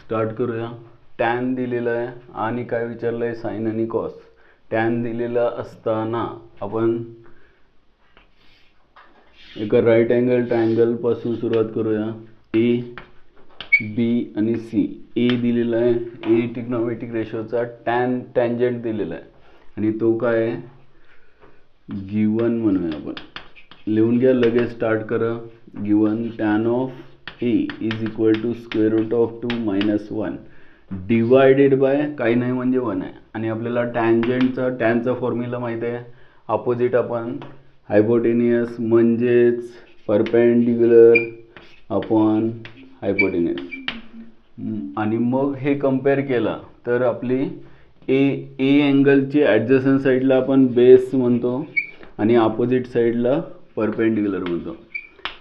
Start करूया. Tan दिलेला आहे आणि काय विचारलं आहे, साइन आणि कॉस. टॅन दिलेला असताना आपण एका राईट अँगल ट्रायंगल पासून सुरुवात करूया. ए बी आणि सी. ए दिलेला आहे, ए ट्रिग्नोमेट्रिक रेशोचा टॅन्जंट दिलेला आहे आणि तो काय आहे, गिवन म्हणूया आपण. लिहून घ्या, लगेच स्टार्ट करा. Given tan of A is equal to square root of 2 - 1 divided by काही नाही म्हणजे 1 आहे. आणि आपल्याला टॅनचा फॉर्म्युला माहिती आहे, अपोजिट आपण हायपोटेनियस म्हणजेच परपेंडिक्युलर अपॉन हायपोटेनियस. आणि मग हे कंपेअर केला तर आपली ए अँगलची ॲडजस्टंट साईडला आपण बेस म्हणतो आणि अपोजिट साईडला परपेंडिक्युलर म्हणतो.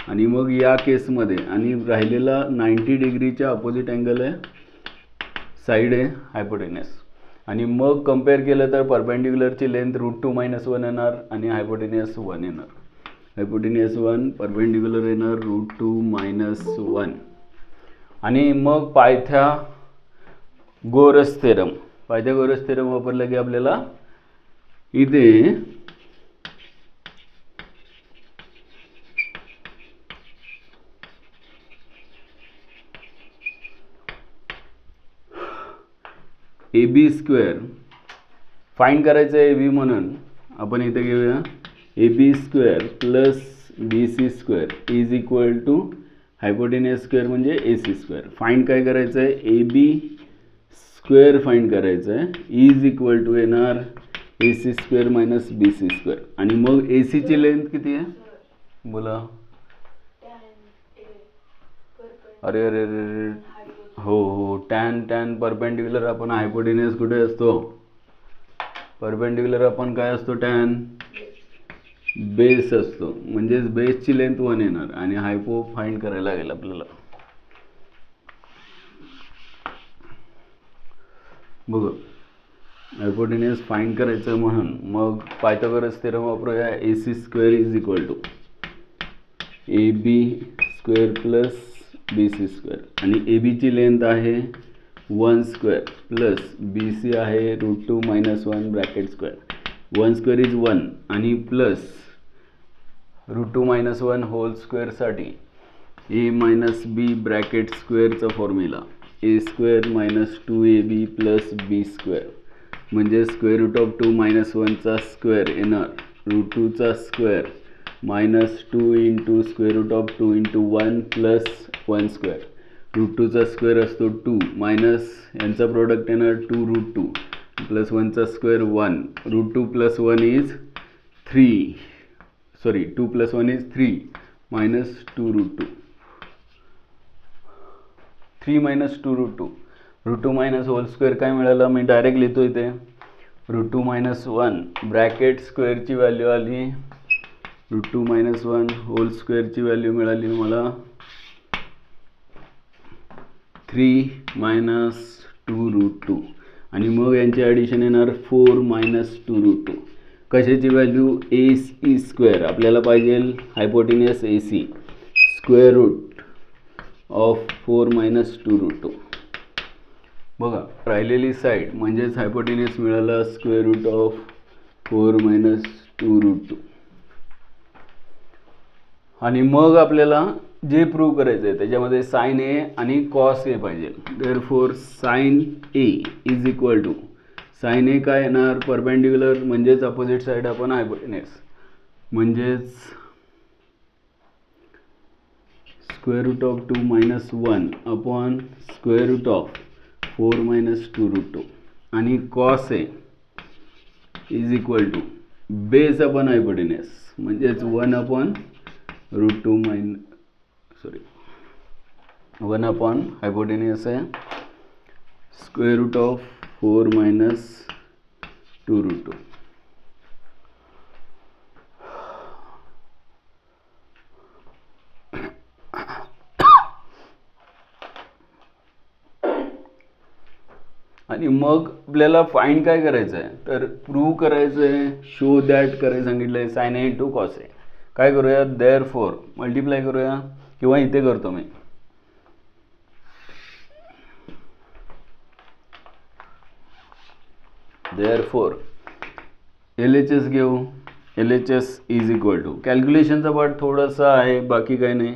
आणि मग या केसमध्ये आणि राहिलेला 90 डिग्रीच्या अपोजिट अँगल आहे, साईड आहे हायपोटेनियस. आणि मग कंपेअर केलं तर परपेंडिक्युलरची लेंथ √2 - 1 येणार आणि हायपोटेनियस 1 येणार. हायपोटेनियस 1, परपेंडिक्युलर येणार √2 - 1. आणि मग पायथागोरस थेरम वापरला की आपल्याला इथे ए बी स्क्वेअर फाइंड करायचं आहे. ए बी म्हणून आपण इथे घेऊया A B square plus B C square is equal to hypotenuse square म्हणजे ए सी स्क्वेअर. फाइंड काय करायचं आहे, ए बी स्क्वेअर फाइंड करायचं आहे, इज इक्वल टू येणार A C square minus B C square. आणि मग ए सीची लेंथ किती आहे बोला. अरे अरे अरे हो टॅन परपेंडिक्युलर आपण हायपोटेनियस कुठे असतो, परपेंडिक्युलर आपण काय असतो, टॅन बेस असतो. म्हणजेच बेसची लेंथ 1 येणार आणि हायपो फाइंड करायला लागेल आपल्याला. बघ हायपोटेनियस फाइंड करायचं म्हणून मग पायथागोरस थेरम वापरूया. A C square is equal to A B square plus B C square. आणि ए बीची लेंथ आहे 1 स्क्वेअर प्लस बी सी आहे √2 - 1 ब्रॅकेट स्क्वेअर. 1 स्क्वेअर इज 1 आणि प्लस √2 - 1 होल स्क्वेअरसाठी ए मायनस बी ब्रॅकेट स्क्वेअरचा formula A square minus 2ab plus B square म्हणजे square root of 2 - 1चा square येणार √2चा square minus 2 into square root of 2 into 1 plus 1 square. √2चा square असतो 2 minus यांचा प्रोडक्ट येणार 2√2 प्लस 1चा square 1. √2 + 1 is 3 sorry 2 + 1 is 3 minus 2√2 3 minus 2√2 √2 minus whole square काय मिळालं, मी डायरेक्ट लिहितो इथे √2 - 1 ब्रॅकेट स्क्वेअरची व्हॅल्यू आली √2 - 1 होल स्क्वेअरची व्हॅल्यू मिळाली मला 3 मायनस 2√2 आणि मग यांची ॲडिशन येणार 4 मायनस 2√2. कशाची व्हॅल्यू, ए सी स्क्वेअर आपल्याला पाहिजे hypotenuse A C square root of 4 minus 2√2. बघा राहिलेली साईड म्हणजेच हायपोटेनियस मिळाला स्क्वेअर रूट ऑफ 4 मायनस 2√2. आणि मग आपल्याला जे प्रूव्ह करायचं आहे त्याच्यामध्ये साइन ए आणि कॉस ए पाहिजे. Therefore sine A is equal to sine A काय येणार, परपेंडिक्युलर म्हणजेच अपोजिट साईड आपण हायपोटेनियस म्हणजेच square root of 2 - 1 upon square root of 4 minus 2√2 आणि cos A is equal to base upon hypotenuse म्हणजेच 1 upon hypotenuse आहे square root of 4 minus 2√2. आणि मग आपल्याला फाइंड काय करायचं आहे तर प्रूव्ह करायचं आहे, शो दॅट करायला सांगितलं आहे sine A into cos A. काय करूया, देअरफॉर मल्टिप्लाय करूया किंवा इथे करतो मी देअरफॉर LHS घेऊ. LHS इज इक्वल टू, कॅल्क्युलेशनचा पार्ट थोडासा आहे, बाकी काही नाही.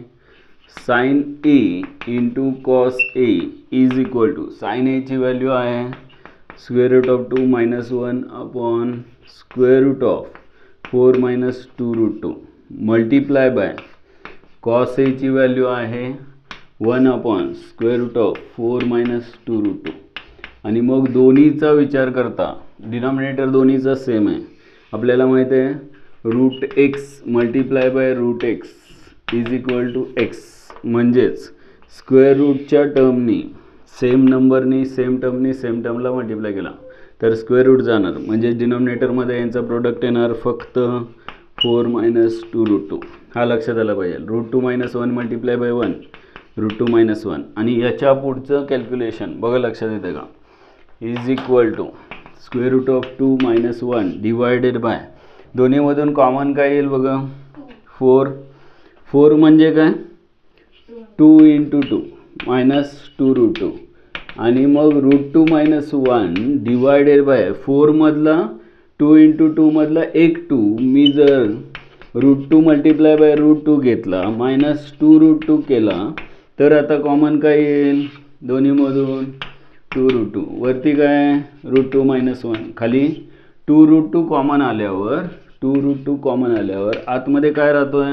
Sine A into cos A is equal to, sine एची व्हॅल्यू आहे square root of 2 minus 1 upon square root of 4 minus 2 root 2 multiply by cos एची व्हॅल्यू आहे 1 upon square root of 4 minus 2 root 2. आणि मग दोन्हीचा विचार करता डिनॉमिनेटर दोन्हीचा सेम आहे. आपल्याला माहिती आहे root X multiply by root X is equal to X, म्हणजेच स्क्वेअर रूटच्या टर्मनी सेम नंबरनी सेम टर्मला मल्टिप्लाय केला तर स्क्वेअर रूट जाणार, म्हणजे डिनॉमिनेटरमध्ये यांचा प्रोडक्ट येणार फक्त 4 मायनस 2 रूट 2. हा लक्षात आला पाहिजे. Root 2 minus 1 multiply by 1 root 2 minus 1. आणि याच्या पुढचं कॅल्क्युलेशन बघा लक्षात येतं का, is equal to square root of 2 minus 1 divided by, दोन्हीमधून कॉमन काय येईल बघा 4. 4 म्हणजे काय 2 इंटू 2 मायनस 2 रूट 2. आणि मग रूट 2 मायनस 1 डिवायडेड बाय 4 मधला 2 इंटू 2 मधला एक 2, मी जर रूट 2 मल्टिप्लाय बाय रूट 2 घेतला मायनस 2 रूट 2 केला तर आता कॉमन काय येईल दोन्हीमधून 2 रूट 2. वरती काय रूट 2 मायनस 1, खाली 2 रूट 2 कॉमन आल्यावर आतमध्ये काय राहतोय,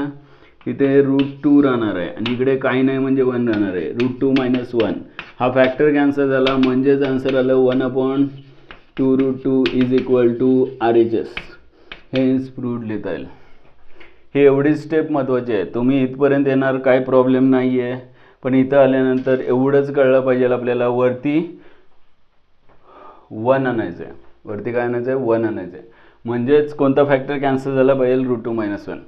इथे रूट 2 राहणार आहे आणि इकडे काही नाही म्हणजे 1 राहणार आहे. रूट 2 मायनस 1 हा फॅक्टर कॅन्सल झाला, म्हणजेच आन्सर आलं 1 upon 2 root 2 is equal to RHS. Hence proved लिहिता येईल. ही एवढीच स्टेप महत्त्वाची आहे. तुम्ही इथपर्यंत येणार काय प्रॉब्लेम नाही आहे, पण इथं आल्यानंतर एवढंच कळलं पाहिजे आपल्याला, वरती 1 आणायचं आहे. वरती काय आणायचं आहे 1 आणायचं आहे, म्हणजेच कोणता फॅक्टर कॅन्सल झाला पाहिजे रूट 2 मायनस 1.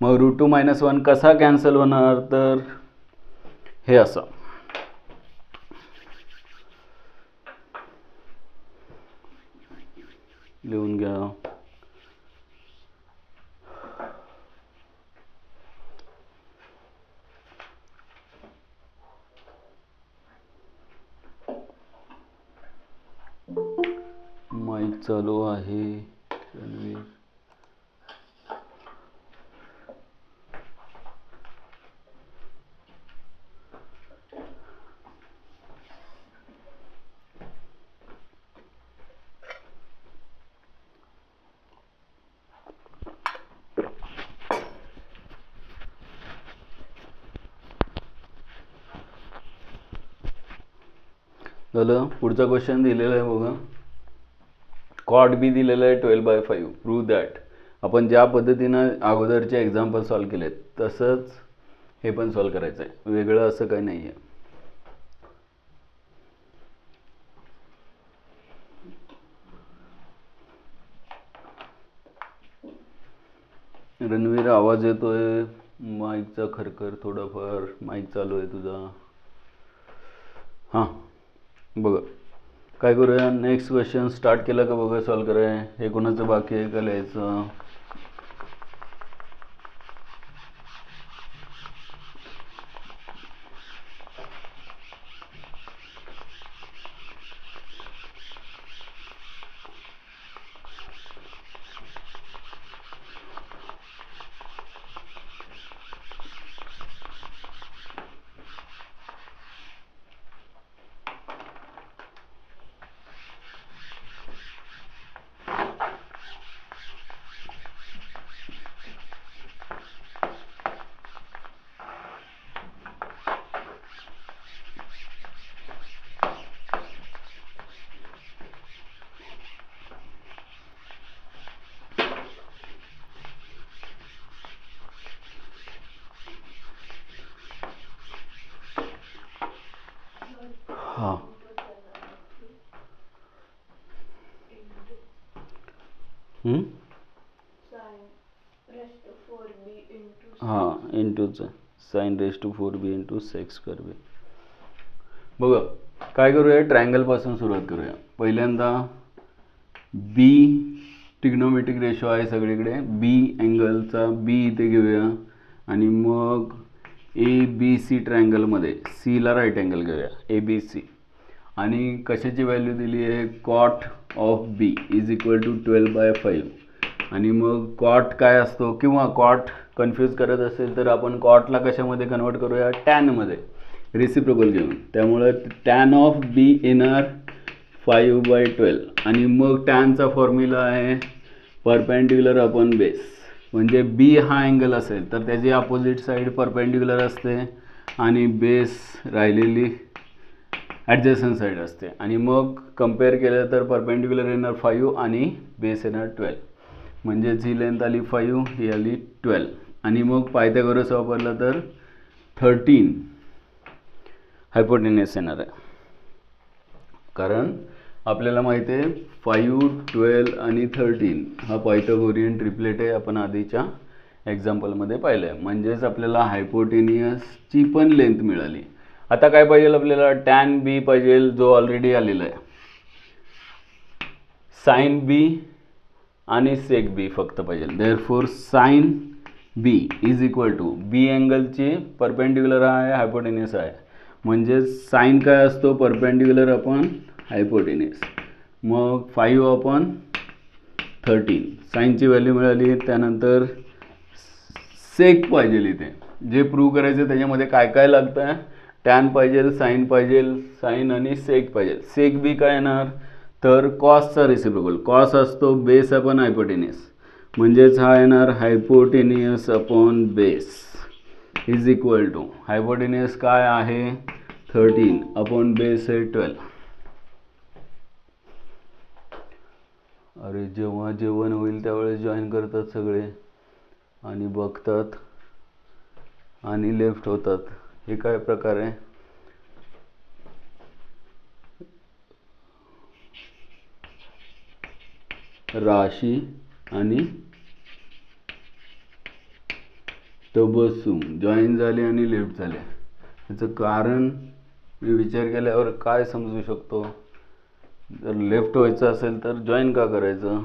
मग रूट 2 मायनस 1 कसा कॅन्सल होणार, तर हे असं लिहून घ्या. माईक चालू आहे रणवीर. झालं. पुढचा क्वेश्चन दिलेला आहे बघा, कॉट बी दिलेलं आहे 12/5. Prove that. आपण ज्या पद्धतीनं अगोदरचे एक्झाम्पल सॉल्व केलेत तसंच हे पण सॉल्व करायचं आहे, वेगळं असं काही नाही आहे. रणवीर आवाज येतोय माईकचा खरखर थोडाफार, माईक चालू आहे तुझा. हां बघा काय करूया, नेक्स्ट क्वेश्चन स्टार्ट केला का बघा सॉल्व कराय. हे कोणाचं बाकी आहे का लिहायचं. हां हां इंटूचं sine raise to 4b into sec square B. बघा काय करूया, ट्रायंगलपासून सुरुवात करूया. पहिल्यांदा बी ट्रिग्नोमेट्रिक रेशो आहे सगळीकडे, बी अँगलचा बी इथे घेऊया आणि मग ABC ट्रायंगलमध्ये सीला राईट अँगल घेऊया ABC. आणि कशाची व्हॅल्यू दिली आहे, cot of B is equal to 12/5. आणि मग कॉट काय असतो, किंवा कॉट कन्फ्यूज करत असेल तर आपण कॉटला कशामध्ये कन्वर्ट करूया, टॅनमध्ये, रिसिप्रोकल घेऊन. त्यामुळे टॅन ऑफ बी येणार 5/12. आणि मग टॅनचा फॉर्म्युला आहे परपेंडिक्युलर अपॉन बेस. म्हणजे बी हा अँगल असेल तर त्याची अपोजिट साईड परपेंडिक्युलर असते आणि बेस राहिलेली ॲडजस्टंट साईड असते. आणि मग कम्पेअर केलं तर परपेंडिक्युलर येणार 5 आणि बेस येणार 12. म्हणजेच ही लेंथ आली 5, ही आली 12. आणि मग पायथागोरस वापरला तर 13 हायपोटेन्यूस येणार आहे. कारण आपल्याला माहिती आहे 5, 12 आणि 13 हा पायथागोरियन ट्रिपलेट आहे, आपण आधीच्या एक्झाम्पलमध्ये पाहिलं आहे. म्हणजेच आपल्याला हायपोटेन्यूसची पण लेंथ मिळाली. आता काय पाहिजे आपल्याला, टॅन बी पाहिजे जो ऑलरेडी आलेला आहे, साइन बी आणि सेक बी फक्त पाहिजे. Therefore sine B is equal to B अँगलची परपेंडिक्युलर आहे, हायपोटेन्यूस आहे. म्हणजेच साइन काय असतो, परपेंडिक्युलर अपॉन हायपोटेन्यूस. मग 5/13 साइनची व्हॅल्यू मिळाली. त्यानंतर सेक पाहिजे. इथे जे प्रूव्ह करायचं त्याच्यामध्ये काय काय लागतं आहे, टॅन पाहिजे, साइन आणि सेक पाहिजे. सेक बी काय येणार तर कॉसचा रिसिप्रोकल. कॉस असतो बेस अपॉन हायपोटेन्यूस. म्हणजेच हा येणार hypotenuse upon base is equal to hypotenuse काय आहे 13 अपॉन बेस आहे 12. अरे जेव्हा जेवण होईल त्यावेळेस जॉईन करतात सगळे आणि बघतात आणि लेफ्ट होतात. हे काय प्रकार आहे. राशी आणि तबसुम जॉईन झाले आणि लेफ्ट झाले. याचं कारण मी विचार केल्यावर काय समजू शकतो, जर लेफ्ट व्हायचं असेल तर जॉईन का करायचं.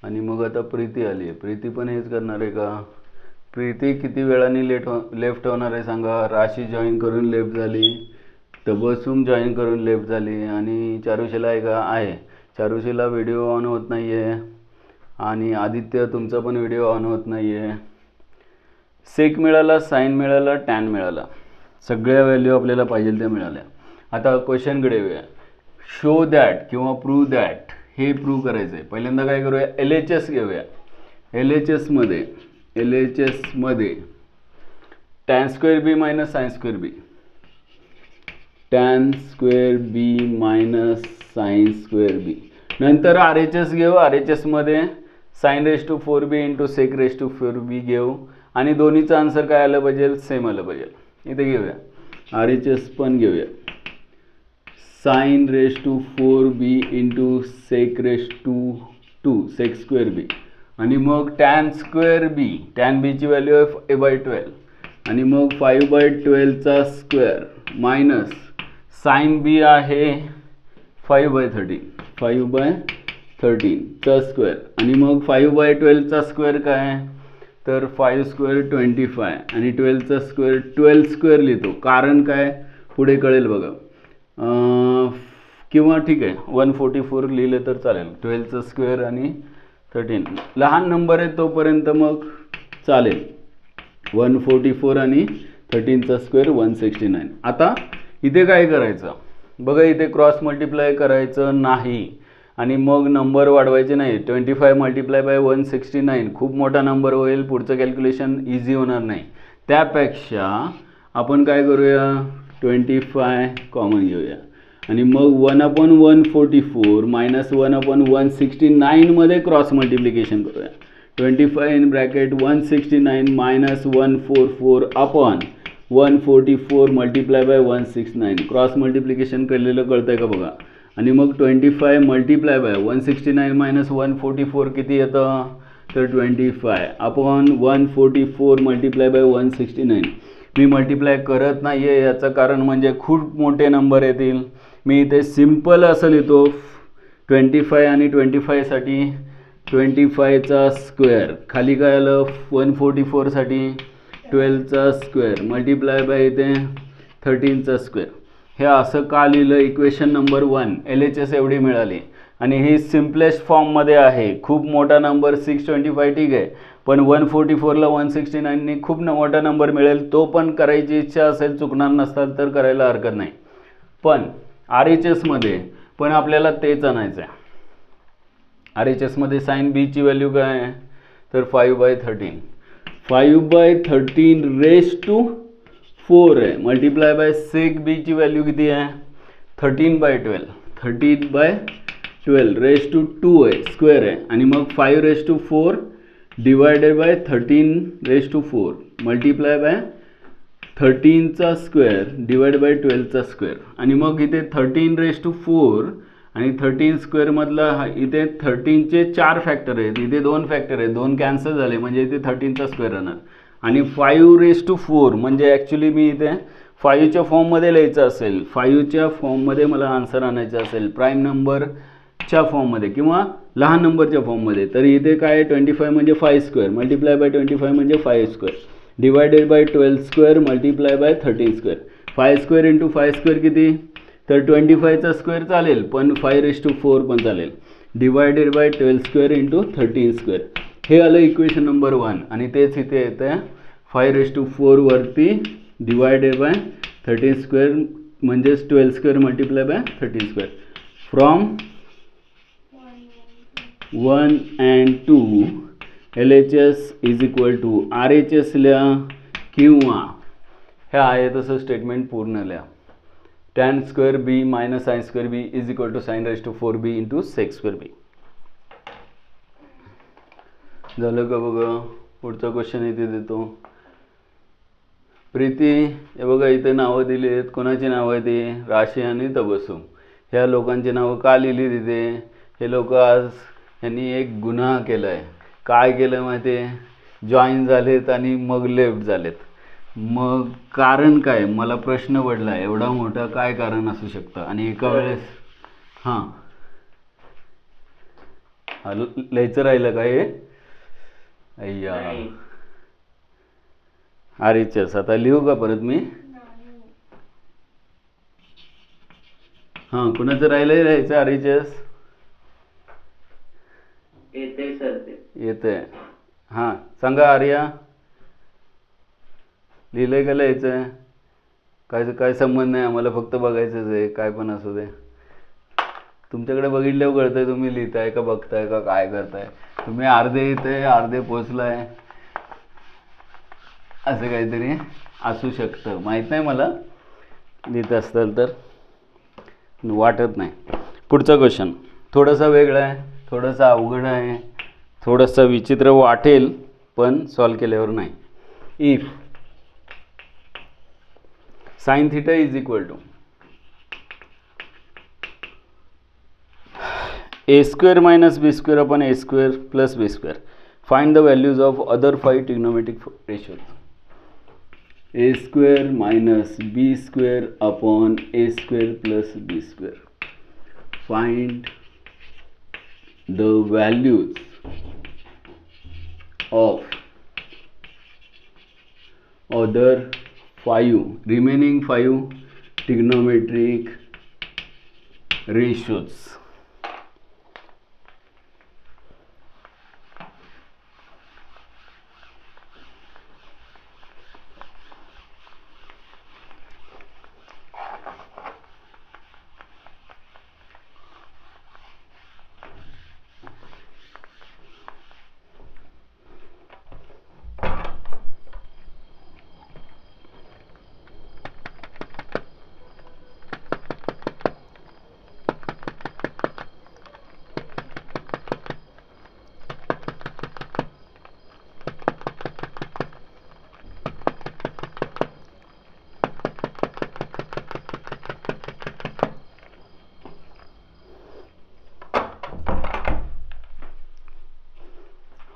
आणि मग आता प्रीती आली आहे, प्रीती पण हेच करणार आहे का. प्रीती किती वेळाने लेफ्ट होणार आहे सांगा. राशी जॉईन करून लेफ्ट झाली, तबसुम जॉईन करून लेफ्ट झाली, आणि चारुशीला आहे का, आहे. चारुशीला व्हिडिओ ऑन होत नाही आहे, आणि आदित्य तुमचा पण व्हिडिओ ऑन होत नाही आहे. सेक मिळाला, साइन मिळाला, टॅन मिळाला, सगळ्या व्हॅल्यू आपल्याला पाहिजे त्या मिळाल्या. आता क्वेश्चनकडे येऊया. शो दॅट किंवा प्रूव्ह दॅट हे प्रूव्ह करायचं आहे. पहिल्यांदा काय करूया, LHS घेऊया. LHS मध्ये tan square B minus sine square B, tan square B minus sine square B. नंतर RHS घेऊ. RHS मध्ये sine raise to 4b into sec raise to 4b घेऊ, आणि दोन्हीचं आन्सर काय आलं पाहिजे, सेम आलं पाहिजे. इथे घेऊया RHS पण घेऊया. Sine raise to 4b into sec raise to 2 sec square B, आणि मग टॅन स्क्वेअर बी, टॅन बीची व्हॅल्यू आहे a/12, आणि मग 5/12चा स्क्वेअर मायनस साइन बी आहे 5/13चा स्क्वेअर, आणि मग 5/12चा स्क्वेअर काय तर 5 स्क्वेअर 25, आणि 12चा स्क्वेअर 12 स्क्वेअर लिहितो. कारण काय पुढे कळेल बघा. किंवा ठीक आहे 144 लिहिलं तर चालेल. 12चा स्क्वेअर आणि 13 लहान नंबर आहे तोपर्यंत मग चालेल. 144 आणि 13चा स्क्वेअर 169. आता इथे काय करायचं बघा, इथे क्रॉस मल्टिप्लाय करायचं नाही आणि मग नंबर वाढवायचे नाही. 25 मल्टिप्लाय बाय 169 खूप मोठा नंबर होईल, पुढचं कॅल्क्युलेशन इझी होणार नाही. त्यापेक्षा आपण काय करूया, 25 कॉमन घेऊया, आणि मग 1/144 मायनस 1/169 मध्ये क्रॉस मल्टिप्लिकेशन करूया. 25 in bracket 169 minus 144 upon 144 multiply by 169. Cross multiplication केलेलं कळतंय का बघा. आणि मग 25 मल्टिप्लाय बाय 169 मायनस 144 किती येतं तर 25 upon 144 multiply by 169. Me multiply करत नाही आहे, याचं कारण म्हणजे खूप मोठे नंबर येतील. मी इथे सिम्पल असं लिहितो 25 आणि 25साठी 25चा स्क्वेअर, खाली काय आलं 144साठी 12चा स्क्वेअर मल्टिप्लाय बाय इथे 13चा स्क्वेअर. हे असं का लिहिलं, इक्वेशन नंबर 1 LHS एवढी मिळाली आणि ही सिम्पलेस्ट फॉर्ममध्ये आहे. खूप मोठा नंबर 625 ठीक आहे, पण 144ला 169ने खूप मोठा नंबर मिळेल, तो पण करायची इच्छा असेल, चुकणार नसताल तर करायला हरकत नाही. पण RHS मध्ये पण आपल्याला तेच आणायचं आहे. RHS मध्ये साइन बी ची व्हॅल्यू काय आहे तर 5/13. 5/13 रेस टू 4 आहे, मल्टिप्लाय बाय सेक बी ची व्हॅल्यू किती आहे 13/12. 13/12 रेस टू 2 आहे, स्क्वेअर आहे, आणि मग 5 raise to 4 divided by 13 raise to 4 multiply by 13चा स्क्वेअर डिवाइड बाय 12चा स्क्वेअर. आणि मग इथे 13 रेस टू 4 आणि 13 स्क्वेअर मधला इथे 13चे 4 फॅक्टर आहेत, इथे 2 फॅक्टर आहेत, 2 कॅन्सल झाले म्हणजे इथे 13चा स्क्वेअर राहणार. आणि 5 रेस टू 4 म्हणजे ॲक्च्युली मी इथे 5च्या फॉर्ममध्ये लिहायचं असेल, 5च्या फॉर्ममध्ये मला आन्सर आणायचं असेल प्राईम नंबरच्या फॉर्ममध्ये किंवा लहान नंबरच्या फॉर्ममध्ये, तर इथे काय 25 म्हणजे 5 स्क्वेअर मल्टिप्लाय बाय 25 म्हणजे 5 square divided by 12 square multiply by 13 square. 5 square into 5 square किती तर 25चा स्क्वेअर चालेल, पण 5 रेस टू 4 पण चालेल, divided by 12 square into 13 square. हे आलं इक्वेशन नंबर 1 आणि तेच इथे येतं 5 रेस टू 4 वरती डिवायडेड बाय 13 स्क्वेअर म्हणजेच 12 square multiply by 13 square. From 1 and 2 LHS is equal to RHS लिहा किंवा हे आहे तसं स्टेटमेंट पूर्ण लिहा. tan square B minus sine square B is equal to sine raise to 4b into sec square B. झालं का बघा. पुढचा क्वेश्चन इथे देतो. प्रीती, हे बघा इथे नावं दिली आहेत, कोणाची नावं आहे ती राशी आणि तबसुम. ह्या लोकांची नावं का लिहिली तिथे, हे लोक आज यांनी एक गुन्हा केला आहे. काय केलं माहिती आहे, जॉईन झालेत आणि मग लेफ्ट झालेत. मग कारण काय, मला प्रश्न पडला एवढा मोठा काय कारण असू शकतं. आणि एका वेळेस हां लिहायचं राहिलं काय अय्या RHS आता लिहू का परत मी. हां कुणाचं राहिलंय लिहायचं RHS येते सर ते येते. हां सांगा आर्या, लिहिलंय का लिहायचं काय संबंध नाही आम्हाला, फक्त बघायचंच आहे काय पण असू दे. तुमच्याकडे बघितल्यावर कळतंय तुम्ही लिहिताय का बघताय का काय करताय. तुम्ही अर्धे येते अर्धे पोचलाय असं काहीतरी असू शकतं, माहीत नाही मला. लिहित असताल तर वाटत नाही. पुढचा क्वेश्चन थोडासा वेगळा आहे, थोडासा अवघड आहे, थोडासा विचित्र वाटेल पण सॉल्व केल्यावर नाही. If sine theta is equal to a square minus b square upon a square plus b square. Find the values of other 5 trigonometric ratios. A square minus b square upon a square plus b square. Find the values of other 5 remaining 5 trigonometric ratios.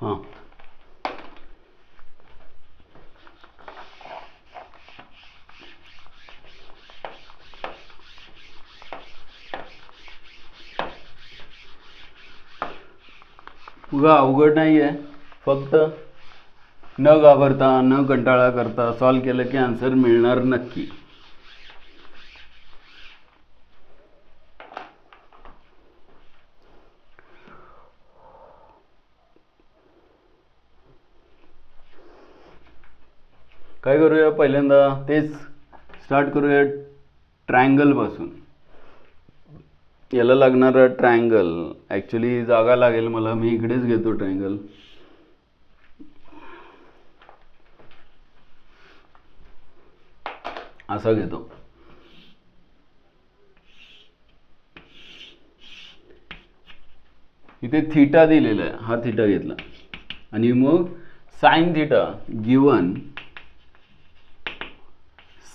हां बघा अवघड नाही आहे, फक्त न घाबरता न कंटाळा करता सॉल्व केलं की आन्सर मिळणार नक्की. काय करूया, पहिल्यांदा तेच स्टार्ट करूया ट्रायंगल पासून. याला लागणारा ट्रायंगल ॲक्च्युली जागा लागेल मला, मी इकडेच घेतो ट्रायंगल. असा घेतो. इथे थीटा दिलेला आहे, हा थीटा घेतला आणि मग sine theta given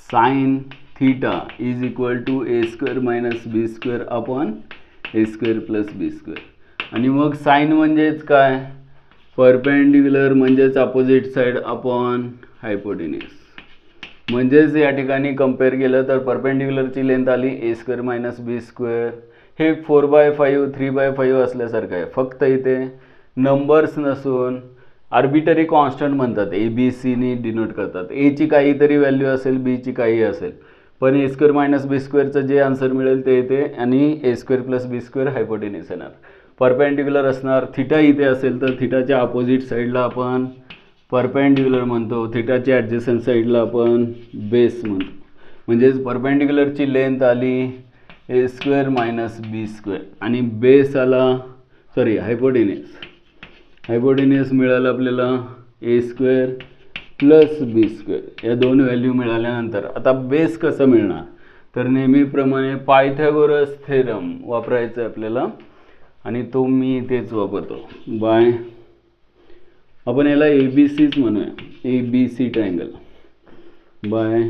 sine theta is equal to A square minus B square upon A square plus B square. आणि मग साइन म्हणजेच काय, परपेंडिक्युलर म्हणजेच अपोजिट साइड अपॉन हायपोटेन्यूस. म्हणजेच या ठिकाणी कंपेअर केलं तर परपेंडिक्युलरची लेंथ आली ए स्क्वेअर मायनस बी स्क्वेअर. हे 4/5 3/5 असल्यासारखं आहे, फक्त इथे नंबर्स नसून आर्बिटरी कॉन्स्टंट म्हणतात, ए बी सीनी डिनोट करतात. एची काहीतरी व्हॅल्यू असेल, बीची काही असेल, पण ए स्क्वेअर मायनस बी स्क्वेअरचं जे आन्सर मिळेल ते इथे आणि A square plus B square हायपोटेन्यूस येणार. परपेंडिक्युलर असणार, थीटा इथे असेल तर थीटाच्या अपोजिट साईडला आपण परपेंडिक्युलर म्हणतो, थीटाच्या ॲडजस्टंट साईडला आपण बेस म्हणतो. म्हणजेच परपेंडिक्युलरची लेंथ आली ए स्क्वेअर मायनस बी स्क्वेअर आणि बेस आला हायपोटेन्यूस मिळालं आपल्याला ए स्क्वेअर प्लस बी स्क्वेअर. या दोन व्हॅल्यू मिळाल्यानंतर आता बेस कसं मिळणार, तर नेहमीप्रमाणे पायथागोरस थेरम वापरायचं आहे आपल्याला आणि तो मी तेच वापरतो. बाय आपण याला ए बी सीच म्हणूया, A B C triangle by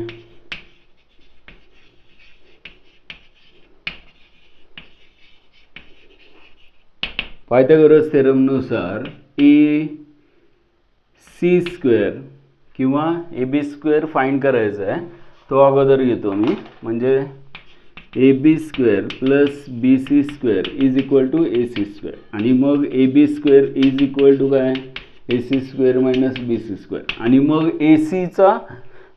Pythagoras थेरमनुसार ए सी स्क्वेअर किंवा ए बी स्क्वेअर फाइंड करायचा आहे. तो अगोदर घेतो मी, म्हणजे A B square plus B C square is equal to A C square आणि मग A B square is equal to काय, A C square minus B C square. आणि मग ए सीचा,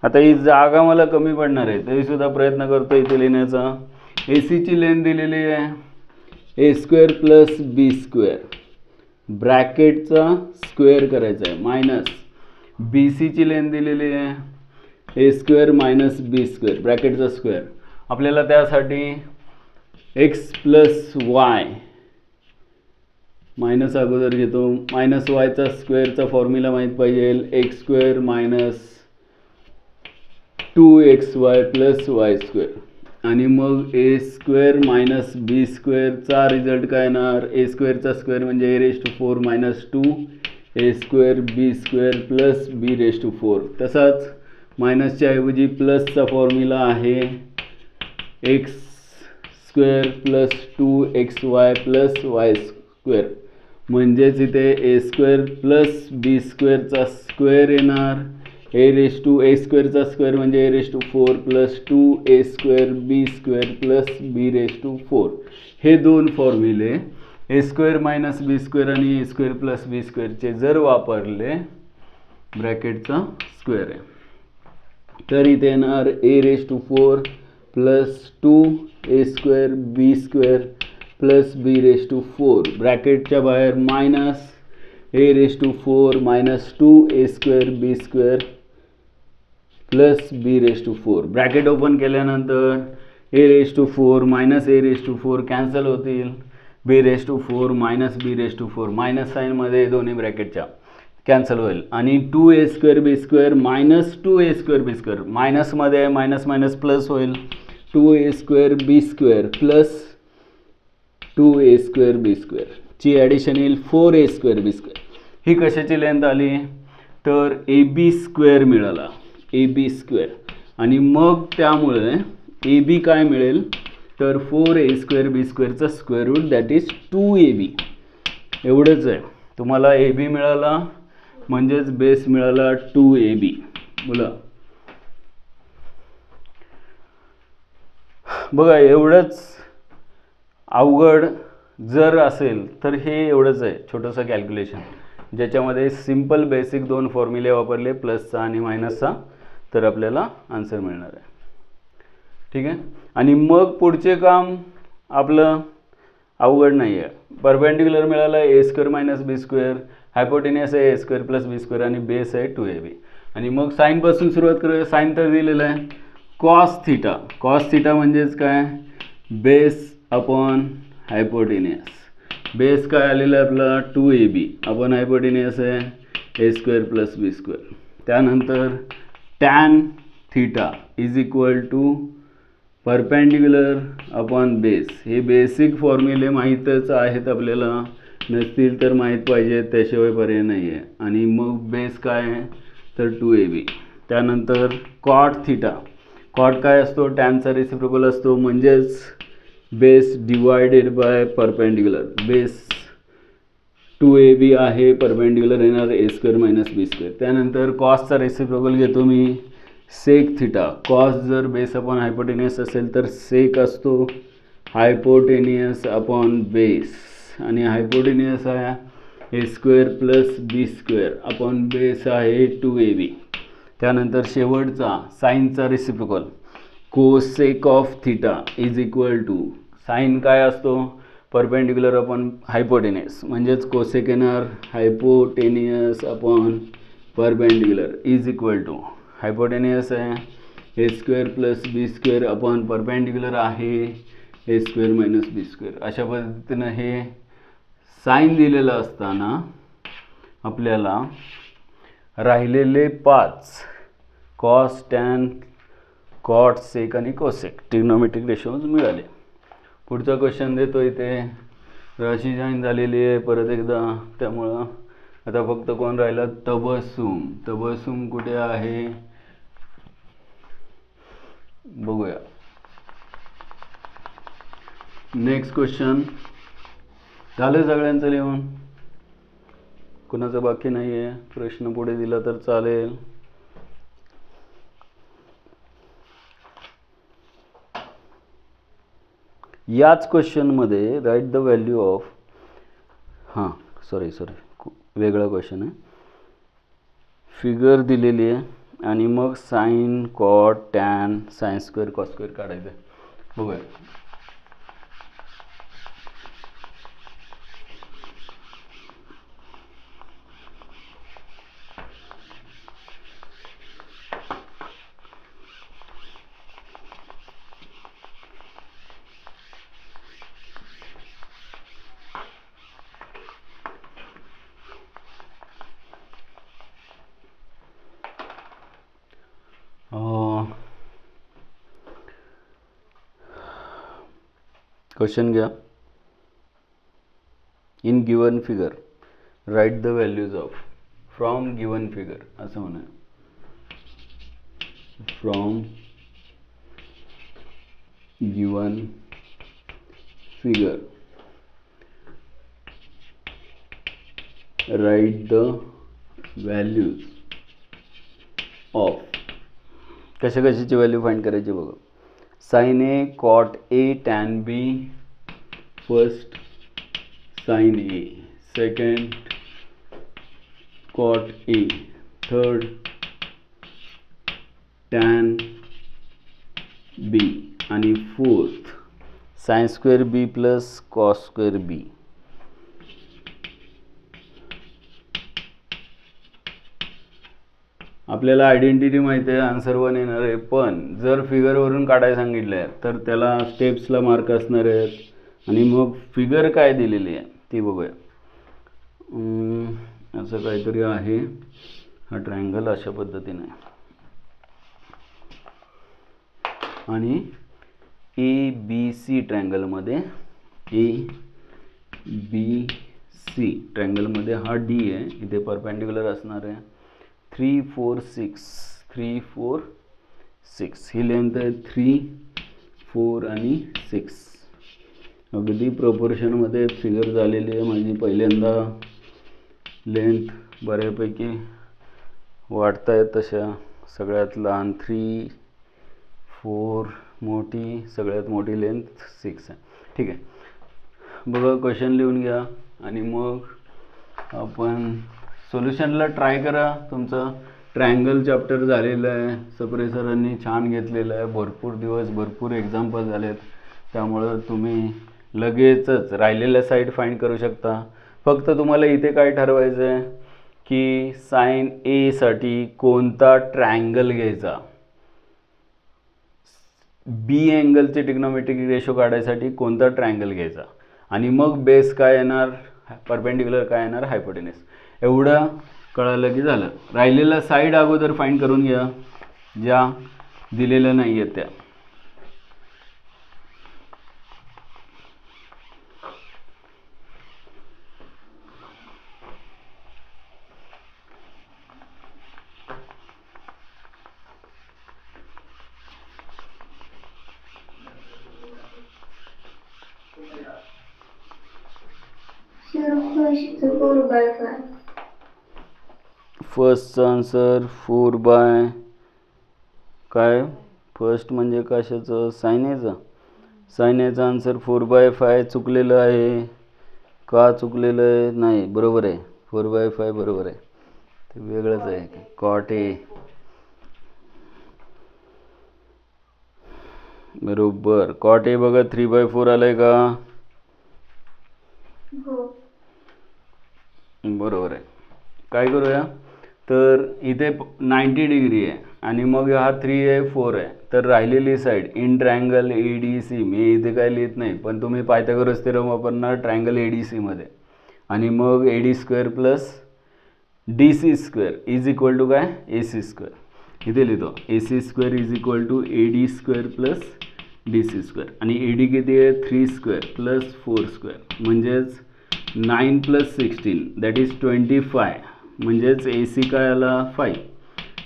आता ही जागा मला कमी पडणार आहे तरीसुद्धा प्रयत्न करतो इथे लिहिण्याचा. ए सीची लेंथ दिलेली आहे ए square plus B square, ब्रॅकेटचा square करायचा आहे, मायनस बी सीची लेंथ दिलेली आहे ए square minus B square, ब्रॅकेटचा square. आपल्याला त्यासाठी एक्स प्लस वाय मायनस अगोदर घेतो, मायनस वायचा स्क्वेअरचा फॉर्म्युला माहीत पाहिजे, X square minus 2xy plus Y square. आणि मग ए स्क्वेअर मायनस बी स्क्वेअरचा रिझल्ट काय येणार, ए स्क्वेअरचा स्क्वेअर म्हणजे A raise to 4 minus 2 A square B square plus B raise to 4. तसाच मायनसच्या ऐवजी प्लसचा फॉर्म्युला आहे X square plus 2xy plus Y square. म्हणजेच इथे ए स्क्वेअर प्लस बी स्क्वेअरचा स्क्वेअर येणार, ए रेस टू ए स्क्वेअरचा स्क्वेअर म्हणजे A raise to 4 plus 2 A square B square plus B raise to 4. हे दोन फॉर्म्युले A square minus B square आणि ए स्क्वेअर प्लस बी स्क्वेअरचे जर वापरले, ब्रॅकेटचा स्क्वेअर आहे, तर इथे येणार A raise to 4 plus 2 A square B square plus B raise to 4, ब्रॅकेटच्या बाहेर minus A raise to 4 minus 2 A square B square plus B raise to 4. Bracket open केल्यानंतर A raise to 4 minus A raise to 4 cancel होतील, B raise to 4 minus B raise to 4 minus साईनमध्ये दोन्ही ब्रॅकेटच्या cancel होईल. आणि 2 A square B square minus 2 A square B square, मायनसमध्ये minus minus plus होईल, 2 A square B square plus 2 A square B square ची addition येईल 4 A square B square. ही कशाची length आली, तर ए बी स्क्वेअर मिळाला, ए बी स्क्वेअर. आणि मग त्यामुळे ए बी काय मिळेल, तर 4 ए स्क्वेअर बी स्क्वेअरचा square root that is 2 A B. एवढंच आहे, तुम्हाला ए बी मिळाला म्हणजेच बेस मिळाला 2 ए बी. बोला बघा, एवढंच अवघड जर असेल तर हे एवढंच आहे, छोटंसं कॅल्क्युलेशन ज्याच्यामध्ये सिंपल बेसिक दोन फॉर्म्युले वापरले, प्लसचा आणि मायनसचा, तर आपल्याला आन्सर मिळणार आहे. ठीक आहे. आणि मग पुढचे काम आपलं अवघड नाही आहे. परपेंडिक्युलर मिळाला ए square minus B square, hypotenuse आहे ए स्क्वेअर प्लस बी स्क्वेअर आणि बेस आहे 2 ए बी. आणि मग साईनपासून सुरुवात करूया. साईन तर दिलेलं आहे कॉस थिटा. कॉस थिटा म्हणजेच काय, बेस अपॉन हायपोटेनियस. बेस काय आलेला आहे आपला 2ab अपॉन हायपोटेनियस आहे a² + b². त्यानंतर tan theta is equal to perpendicular upon base. हे बेसिक फॉर्म्युले माहीतच आहेत आपल्याला, नसतील तर माहीत पाहिजे, त्याशिवाय पर्याय नाही आहे. आणि मग बेस काय आहे तर 2ab. त्यानंतर कॉट थिटा. कॉट काय असतो, टॅनचा रेसिप्रोकल असतो, म्हणजेच base divided by perpendicular. Base 2ab आहे, परपेंडिक्युलर येणार a² - b². त्यानंतर कॉसचा रेसिप्रोकल घेतो मी सेक थिटा. कॉस जर बेस अपॉन हायपोटेनियस असेल तर सेक असतो हायपोटेनियस अपॉन बेस, आणि हायपोटेनियस आहे a² + b² अपॉन बेस आहे 2ab. त्यानंतर शेवटचा साईनचा reciprocal cosec of theta is equal to, sine काय असतो परपेंडिक्युलर अपॉन हायपोटेनियस, म्हणजेच कोसेक येणार hypotenuse upon perpendicular is equal to, hypotenuse आहे a² + b² अपॉन परपेंडिक्युलर आहे a² - b². अशा पद्धतीनं हे साईन दिलेलं असताना आपल्याला राहिलेले 5 कॉस, टॅन, कॉट, सेक आणि कोसेक ट्रिग्नोमेट्रिक रेशोज मिळाले. पुढचा क्वेश्चन देतो इथे. राशी जॉईन झालेली आहे परत एकदा, त्यामुळं आता फक्त कोण राहिला, तबसुम. तबसुम कुठे आहे बघूया. नेक्स्ट क्वेश्चन झालं सगळ्यांचं लिहून, कुणाचं बाकी नाही आहे. प्रश्न पुढे दिला तर चालेल. याच क्वेश्चनमध्ये write the value of, sorry वेगळा क्वेश्चन आहे. फिगर दिलेली आहे आणि मग sine, cot, tan, sin², cos² काढायचं आहे. बघूया. क्वेश्चन घ्या. In given figure write the values of from given figure, असं म्हणा. From given figure write the values of. कशाची व्हॅल्यू फाइंड करायची बघा. Sine A, cot A, tan B. First sine A, second cot A, third tan B आणि fourth sin² b + cos² b. आपल्याला identity माहिती आहे, answer 1 येणार आहे. पण जर फिगरवरून काढायला सांगितलं आहे तर त्याला स्टेप्सला मार्क असणार आहेत. आणि मग फिगर काय दिलेली आहे ती बघूया. असं काहीतरी आहे, हा ट्रायंगल अशा पद्धतीने, आणि ABC ट्रायंगलमध्ये, ABC ट्रायंगलमध्ये हा D आहे, इथे परपेंडिक्युलर असणार आहे. 3, 4, 6, 3, 4, 6 ही लेंथ आहे. 3, 4 आणि 6 अगदी प्रोपोर्शनमध्ये फिगर झालेली आहे माझी. पहिल्यांदा लेंथ बऱ्यापैकी वाढत आहेत तशा. सगळ्यात लहान 3, 4 मोठी, सगळ्यात मोठी लेंथ 6 आहे. ठीक आहे, बघा क्वेश्चन लिहून घ्या आणि मग आपण सोल्युशनला ट्राय करा. तुमचं ट्रायंगल चॅप्टर झालेलं आहे, सप्रे सरांनी छान घेतलेलं आहे. भरपूर दिवस भरपूर एक्झाम्पल झालेत, त्यामुळं तुम्ही लगेचच राहिलेल्या साईड फाइंड करू शकता. फक्त तुम्हाला इथे काय ठरवायचं आहे, की साइन ए साठी कोणता ट्रायंगल घ्यायचा, बी अँगलचे ट्रिग्नोमेट्रिक रेशो काढायसाठी कोणता ट्रायंगल घ्यायचा, आणि मग बेस काय येणार, परपेंडिक्युलर काय येणार, हायपोटेनस. एवढं कळलं की झालं. राहिलेला साईड अगोदर फाइंड करून घ्या ज्या दिलेल्या नाही आहेत त्या. फर्स्ट आन्सर 4/, काय फर्स्ट म्हणजे कशाचं, साइन एचा. साइन एचा आन्सर 4/5 चुकलेलं आहे. का चुकलेलं आहे, नाही बरोबर आहे, 4/5 बरोबर आहे. ते वेगळंच आहे, कॉट ए बरोबर. कॉट ए बघा 3/4 आलंय का, बरोबर आहे. काय करूया, तर इथे 90 डिग्री आहे आणि मग हा 3 आहे 4 आहे, तर राहिलेली साईड इन ट्रायंगल ADC, मी इथे काय लिहित नाही पण तुम्ही पायथागोरस थेरम वापरणार ट्रायंगल ADC मध्ये, आणि मग AD² plus DC² is equal to काय, AC². इथे लिहितो AC² is equal to AD² plus DC², आणि AD किती आहे 3² प्लस 4² म्हणजेच 9 प्लस 16 दॅट इज 25, म्हणजेच AC काय आला 5,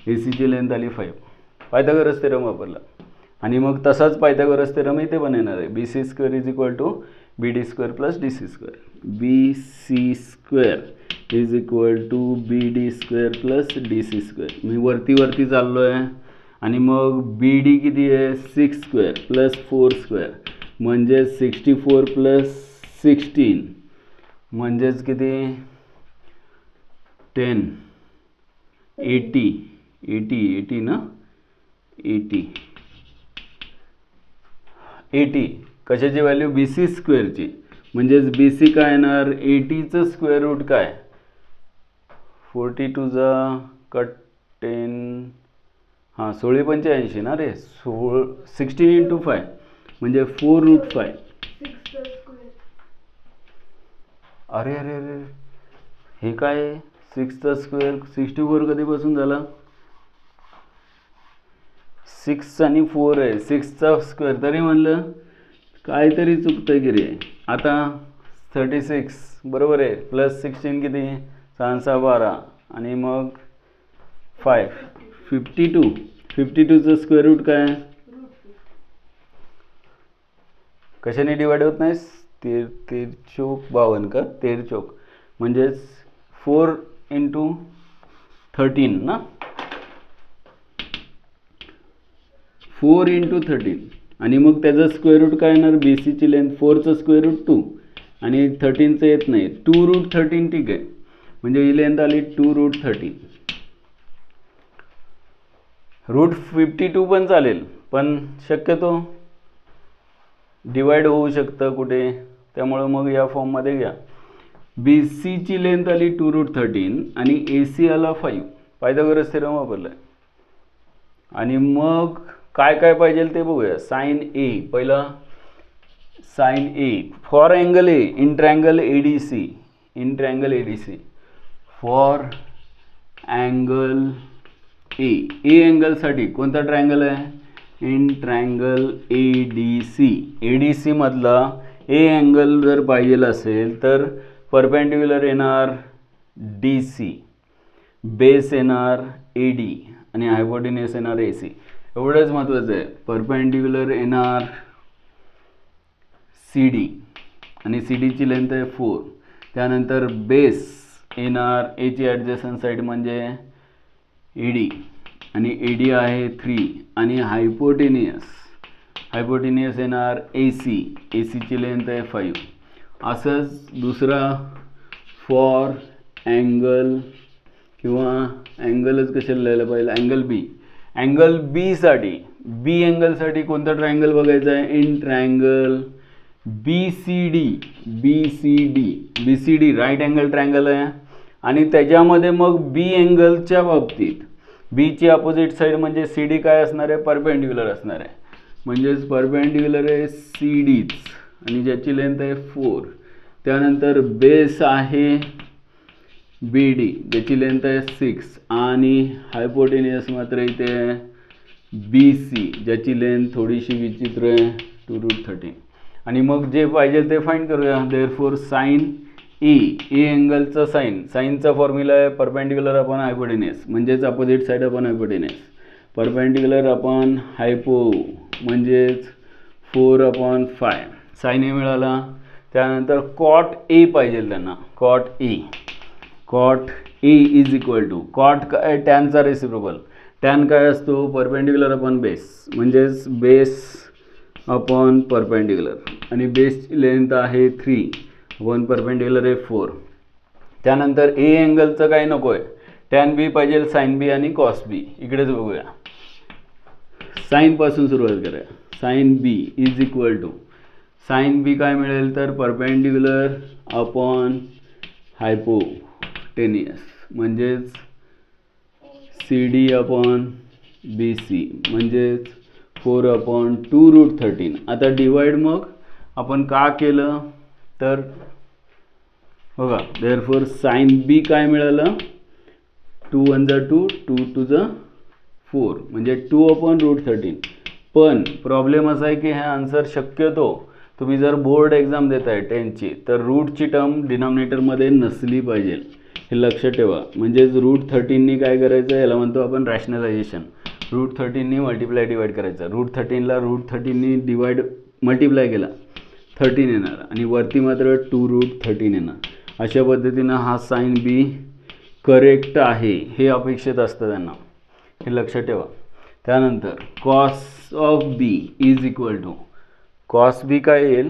ACची लेंथ आली 5. पायथागोरस थेरम वापरला, आणि मग तसाच पायथागोरस थेरम इथे पण येणार आहे, BC² is equal to BD² plus DC². BC² is equal to BD² plus DC². मी वरती चाललो आहे, आणि मग BD किती आहे 6² प्लस 4² म्हणजे 64 प्लस 16 म्हणजेच किती 10, 80 ना, 80 कशाची व्हॅल्यू, BC² ची. म्हणजेच BC काय येणार, 80चं स्क्वेअर रूट काय, 42 जा कट 10, हां 16×85 ना रे, 16 × 5 म्हणजे 4√5. अरे अरे अरे हे काय, 6चा स्क्वेअर 64 कधीपासून झाला, 6 आणि 4 आहे, 6चा स्क्वेअर, तरी म्हणलं काहीतरी चुकतंय की रे. आता 36 बरोबर आहे, प्लस 16 किती 6 6 12, आणि मग 5 52, 52चं स्क्वेअर रूट काय, कशाने डिवाइड होत नाही, 13×52 का 13 म्हणजेच 4×13 ना, 4×13, आणि मग त्याचं स्क्वेअर रूट काय येणार, BCची लेंथ 4चं स्क्वेअर रूट 2, आणि 13चं येत नाही, 2√13 ठीक आहे, म्हणजे ही लेंथ आली 2√13. √52 पण चालेल, पण शक्यतो डिवाइड होऊ शकतं कुठे, त्यामुळं मग या फॉर्ममध्ये घ्या. BCची लेंथ आली 2√13 आणि AC आला 5, पायथागोरस थेरम वापरलाय. आणि मग काय काय पाहिजे ते बघूया. साइन ए, पहिला sine A for angle A in triangle ADC, in triangle ADC for angle A अँगलसाठी कोणता ट्रायंगल आहे, इन ट्रायंगल ADC मधला ए अँगल जर पाहिजे असेल तर परपेंडिक्युलर येणार DC, बेस येणार AD, आणि हायपोटेन्यूस येणार AC. एवढंच महत्त्वाचं आहे. परपेंडिक्युलर येणार CD, आणि CDची लेंथ आहे 4. त्यानंतर बेस येणार A ची ॲडजस्टंट साईड म्हणजे AD, आणि AD आहे 3, आणि हायपोटेन्यूस येणार ACची लेंथ आहे 5. असंच दुसरा फॉर अँगल, किंवा अँगलच कशाला लिहायला पाहिजे, अँगल बी साठी, बी अँगलसाठी कोणता ट्रायंगल बघायचा आहे, in triangle BCD right angle triangle आहे, आणि त्याच्यामध्ये मग बी अँगलच्या बाबतीत बीची अपोजिट साईड म्हणजे सी डी काय असणार आहे, परपेंडिक्युलर असणार आहे. म्हणजेच परपेंडिक्युलर आहे सी डीच आणि ज्याची लेंथ आहे 4. त्यानंतर बेस आहे बी डी ज्याची लेंथ आहे 6 आणि हायपोटेनियस मात्र इथे आहे बी सी ज्याची लेंथ थोडीशी विचित्र आहे 2√13. आणि मग जे पाहिजे ते फाइंड करूया. देअरफॉर साइन ए अँगलचा साईनचा फॉर्म्युला आहे परपेंडिक्युलर अपॉन हायपोटेनियस म्हणजेच opposite side upon hypotenuse. Perpendicular upon हायपो म्हणजेच 4/5 साइन ए मिळाला. त्यानंतर कॉट ए पाहिजे त्यांना. Cot A is equal to cot काय टॅनचा रेसिप्रोकल. टॅन काय असतो, परपेंडिक्युलर अपॉन बेस म्हणजेच बेस अपॉन परपेंडिक्युलर आणि बेसची लेंथ आहे 3 अपॉन परपेंडिक्युलर आहे 4. त्यानंतर ए अँगलचं काय नको आहे, टॅन बी पाहिजे, साइन बी आणि कॉस बी. इकडेच बघूया. साईनपासून सुरुवात करूया. Sine B is equal to sine B काय मिळेल तर परपेंडिक्युलर अपॉन हायपोटेनियस म्हणजेच C D upon B C म्हणजेच 4/2√13. आता डिवाइड मग आपण का केलं तर बघा देअरफॉर साइन बी काय मिळालं 2 × 2 2 × 4 म्हणजे 2/√13. पण प्रॉब्लेम असा आहे की हे आन्सर शक्यतो तुम्ही जर बोर्ड एक्झाम देताय 10ची तर रूटची टर्म डिनॉमिनेटरमध्ये नसली पाहिजे, हे लक्षात ठेवा. म्हणजेच √13नी काय करायचं याला म्हणतो आपण रॅशनलायझेशन. √13नी मल्टिप्लाय डिवाइड करायचं. √13ला √13नी मल्टिप्लाय केला 13 येणार आणि वरती मात्र 2√13 येणार. अशा पद्धतीनं हा साइन बी करेक्ट आहे हे अपेक्षित असतं त्यांना, हे लक्षात ठेवा. त्यानंतर cos of B is equal to cos B काय येईल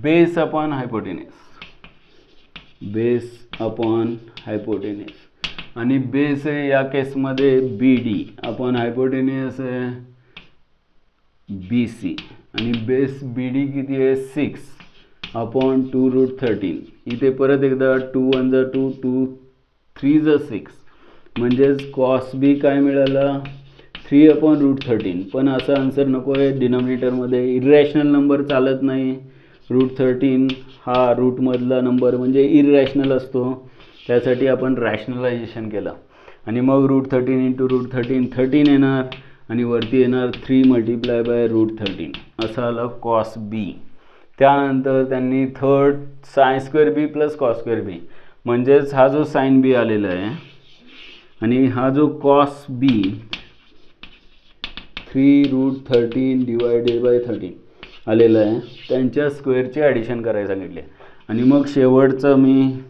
बेस अपॉन हायपोटेनियस आणि बेस आहे या केसमध्ये बी डी अपॉन हायपोटेनियस आहे बी सी आणि बेस बी डी किती आहे 6/2√13. इथे परत एकदा 2 × 2 2 3 × 6 म्हणजेच कॉस बी काय मिळाला 3/√13. पण असा आन्सर नको आहे डिनॉमिनेटरमध्ये. इररॅशनल नंबर चालत नाही. √13 हा रूटमधला नंबर म्हणजे इररॅशनल असतो, त्यासाठी आपण रॅशनलायझेशन केलं आणि मग √13 × √13 13 येणार आणि वरती येणार 3 × √13 असा आला कॉस बी. त्यानंतर त्यांनी थर्ड sin² बी प्लस cos² बी म्हणजेच हा जो साइन बी आलेला आहे आणि हा जो कॉस बी 3√13/13 आलेला आहे त्यांच्या स्क्वेअरचे ॲडिशन करायला सांगितले. आणि मग शेवटचं मी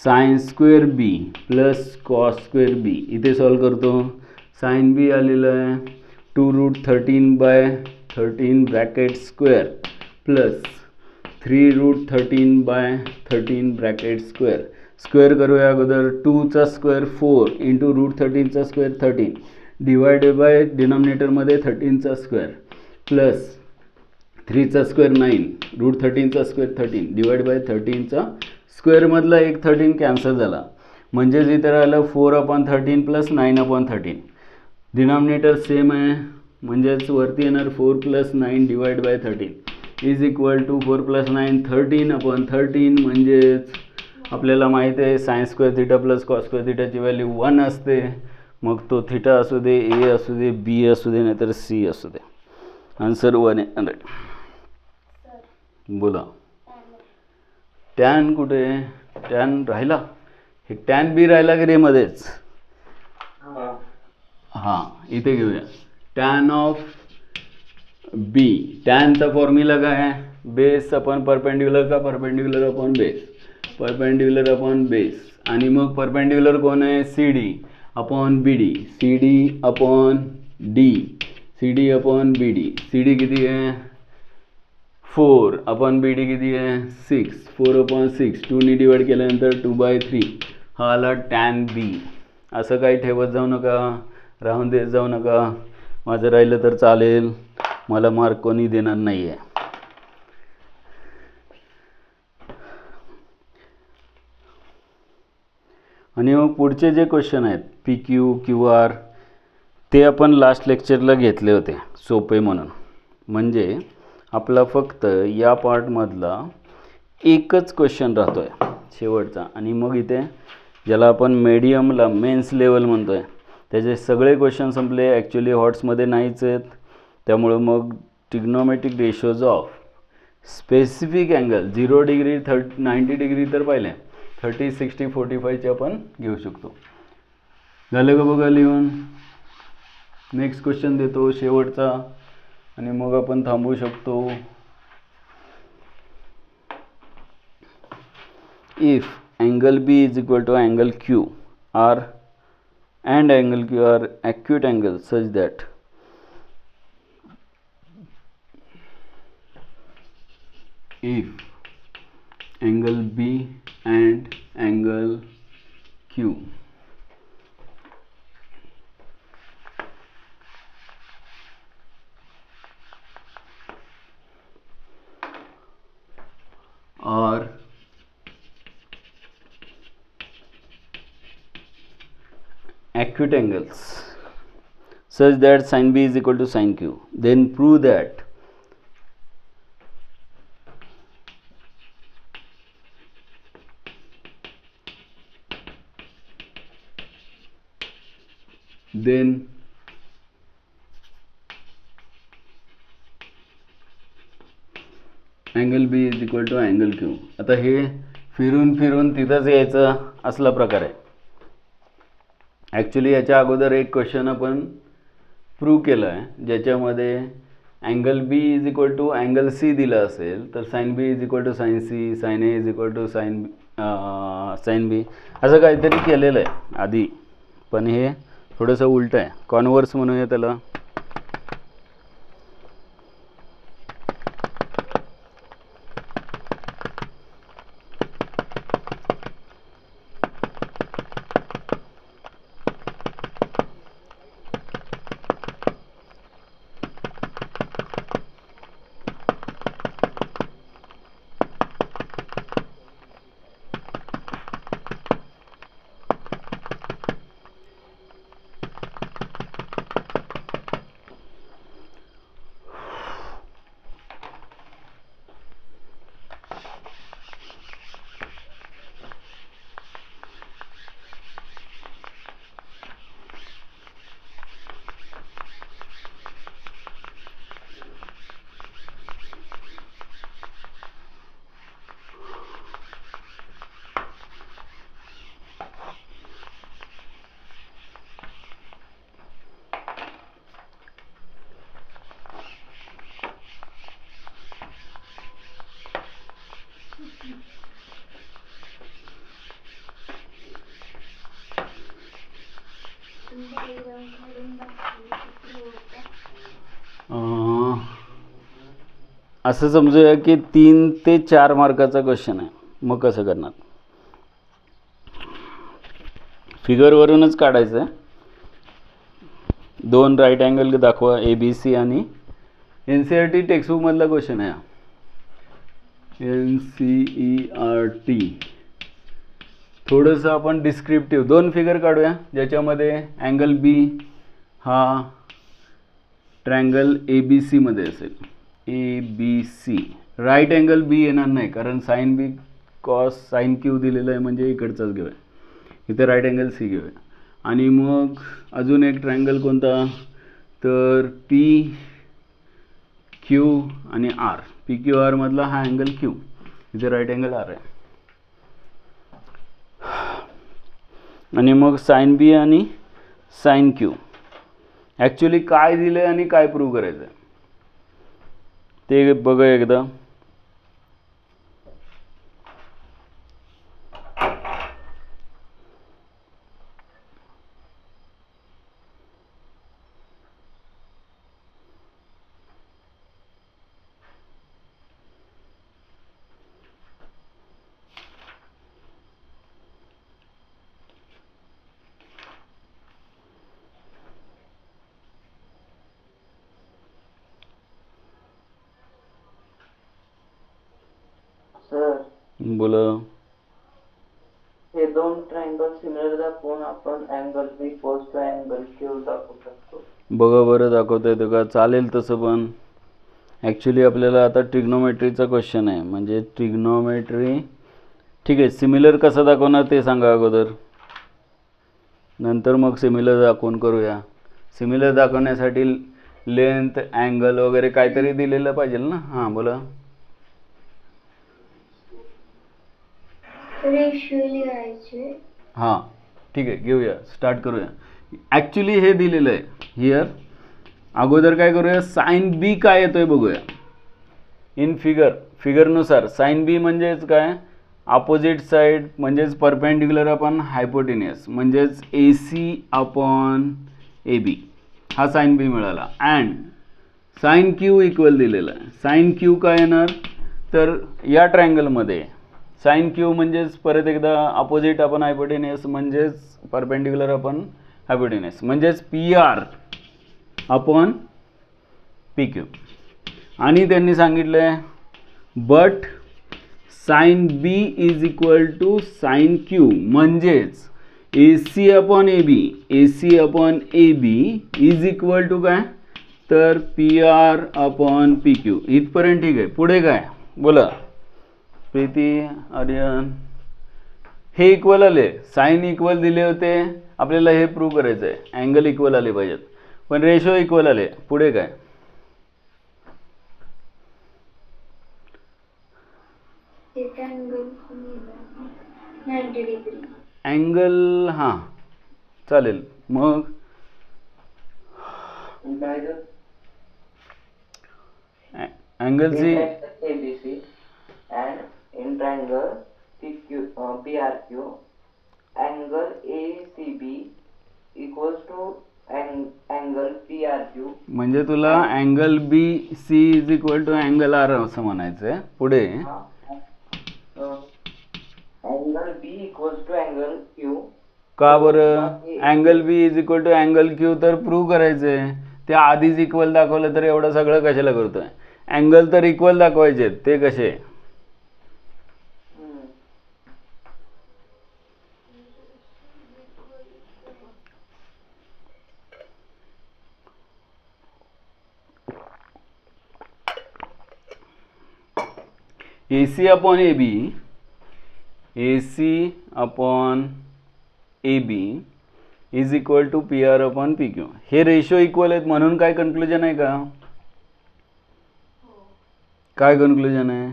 sin² बी प्लस cos² बी इथे सॉल्व करतो. साइन बी आलेलं आहे 2√13/13 प्लस 3√13/13 स्क्वेअर करूया अगोदर. 2चा स्क्वेअर 4 × √13चा स्क्वेअर 13 डिवायडेड बाय डिनॉमिनेटरमध्ये 13चा स्क्वेअर प्लस 3चा स्क्वेअर 9 √13चा स्क्वेअर 13 डिवाइड बाय 13चा स्क्वेअरमधला एक 13 कॅन्सल झाला म्हणजेच इथे राहिलं 4/13 प्लस 9/13. डिनॉमिनेटर सेम आहे म्हणजेच वरती येणार 4 + 9 divide by 13 is equal to 4 + 9 13/13 म्हणजेच आपल्याला माहिती आहे sin² θ प्लस cos² θ ची व्हॅल्यू 1 असते. मग तो θ असू दे, ए असू दे, बी असू दे, नाहीतर सी असू दे, आन्सर 100. बोला टॅन कुठे, टॅन राहिला, हे टॅन बी राहिला की रे मध्येच. हां इथे घेऊया टॅन ऑफ बी. टॅनचा फॉर्म्युला काय आहे, बेस अपॉन परपेंडिक्युलर का perpendicular upon base, perpendicular upon base. आणि मग परपेंडिक्युलर कोण आहे C D upon B D, C D upon D, C D upon B D. C D किती आहे 4 अपॉन बी डी किती आहे 6, 4/6 2नी डिवाइड केल्यानंतर 2/3 हा आला टॅन बी. असं काही ठेवत जाऊ नका, राहून देत जाऊ नका. माझं राहिलं तर चालेल, मला मार्क कोणी देणार नाही आहे. आणि मग पुढचे जे क्वेश्चन आहेत पी क्यू क्यू आर ते आपण लास्ट लेक्चरला घेतले होते सोपे म्हणून. म्हणजे आपला फक्त या पार्टमधला एकच क्वेश्चन राहतो आहे शेवटचा. आणि मग इथे ज्याला आपण मीडियमला मेन्स लेवल म्हणतो आहे त्याचे सगळे क्वेश्चन संपले. ॲक्च्युली हॉट्समध्ये नाहीच आहेत. त्यामुळं मग trigonometric ratios of specific angle 0 degree 90 degree तर पाहिले, 30 60 45चे आपण घेऊ शकतो. झालं का बघा लिहून. नेक्स्ट क्वेश्चन देतो शेवटचा आणि मग आपण थांबू शकतो. If angle B is equal to angle Q R and angle Q are acute angles such that if angle B and angle Q are acute angles such that sin B is equal to sin Q, then prove that angle B is equal to angle Q. आता हे फिरून फिरून तिथंच यायचं असला प्रकार आहे. Actually याच्या अगोदर एक क्वेश्चन आपण प्रूव्ह केला आहे ज्याच्यामध्ये angle B is equal to angle C दिला असेल तर sine B is equal to sine C, sine A is equal to sine B असं काहीतरी केलेलं आहे आधी. पण हे थोडंसं उलटं आहे, कॉन्व्हर्स म्हणूया त्याला. असं समजूया की 3 ते 4 मार्काचा क्वेश्चन आहे. मग कसं करणार, फिगरवरूनच काढायचं आहे. 2 राईट अँगल दाखवा ABC आणि NCERT टेक्स्टबुकमधला क्वेश्चन आहे. NCERT थोडंसं आपण डिस्क्रिप्टिव्ह 2 फिगर काढूया ज्याच्यामध्ये अँगल बी हा ट्रायंगल ABC मध्ये असेल. ABC राईट अँगल बी येणार नाही कारण sine B cos sine Q दिलेलं आहे म्हणजे इकडचाच घेऊया. इथे राईट अँगल सी घेऊया. आणि मग अजून एक ट्रायंगल कोणता तर PQ आणि R. PQR मधला हा अँगल Q, इथे राईट अँगल R आहे. आणि मग साइन बी आणि साइन क्यू. ॲक्च्युली काय दिलं आहे आणि काय प्रूव्ह करायचं आहे ते बघा एकदा. सर बोला. हे दोन ट्रायंगल सिमिलर दाखवून आपण angle B equals to angle Q दाखवू शकतो. बघा बरं दाखवता येतं का? चालेल तसं, पण ॲक्च्युली आपल्याला आता ट्रिग्नोमेट्रीचा क्वेश्चन आहे, म्हणजे ट्रिग्नोमेट्री. ठीक आहे, सिमिलर कसं दाखवणार ते सांगा अगोदर, नंतर मग सिमिलर दाखवून करूया. सिमिलर दाखवण्यासाठी लेंथ, अँगल वगैरे काहीतरी दिलेलं पाहिजे ना. हां बोला. रेशो लिहायचे. हां ठीक आहे, घेऊया, स्टार्ट करूया. ॲक्च्युली हे दिलेलं आहे हिअर. अगोदर काय करूया, साइन बी काय येतोय बघूया. इन फिगरनुसार साइन बी म्हणजेच काय, अपोजिट साईड म्हणजेच परपेंडिक्युलर अपॉन हायपोटेनियस, म्हणजेच ए सी अपॉन ए बी, हा साइन बी मिळाला. अँड साइन क्यू इक्वल दिलेला आहे. साइन क्यू काय येणार, तर या ट्रायंगलमध्ये साइन क्यू म्हणजेच परत एकदा अपोजिट अपॉन हायपोटेनियस म्हणजेच परपेंडिक्युलर अपॉन हायपोटेनियस, म्हणजेच P R upon P Q. आणि त्यांनी सांगितलं आहे but sine B is equal to sine Q, म्हणजेच A C upon A B, A C upon A B is equal to काय, तर P R upon P Q. इथपर्यंत ठीक आहे. पुढे काय बोला प्रीती, आर्यन. हे इक्वल आले, साइन इक्वल दिले होते, आपल्याला हे प्रूव्ह करायचं आहे. अँगल इक्वल आले पाहिजेत, पण रेशो इक्वल आले. पुढे काय, एक अँगल 90 डिग्री. अँगल, हां चालेल. मग अँगलची ABC and in triangle PRQ angle ACB equals to angle PRQ. म्हणजे तुला angle B C is equal to angle R असं म्हणायचं आहे. पुढे angle B equals to angle Q. का बरं, angle B is equal to angle Q तर prove करायचं आहे. ते आधीच इक्वल दाखवलं तर एवढं सगळं कशाला करतोय. अँगल तर इक्वल दाखवायचे, ते कसे. A C upon A B, A C upon A B is equal to P R upon P Q. हे रेशो इक्वल आहेत म्हणून काय कन्क्लुजन आहे का, काय कन्क्लुजन आहे.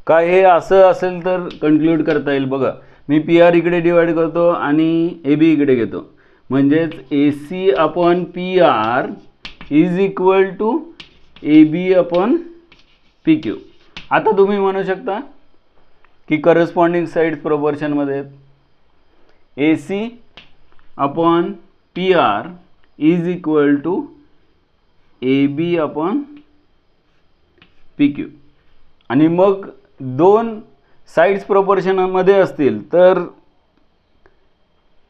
काय हे असं असेल तर कन्क्लूड करता येईल. बघा मी पी आर इकडे डिवाइड करतो आणि ए बी इकडे घेतो, म्हणजेच A C upon P R is equal to A B upon P Q. आता तुम्ही म्हणू शकता की करस्पॉन्डिंग साईड्स प्रोपोर्शनमध्ये आहेत. A C upon P R is equal to A B upon P Q. आणि मग दोन साईड्स प्रोपोर्शनमध्ये असतील तर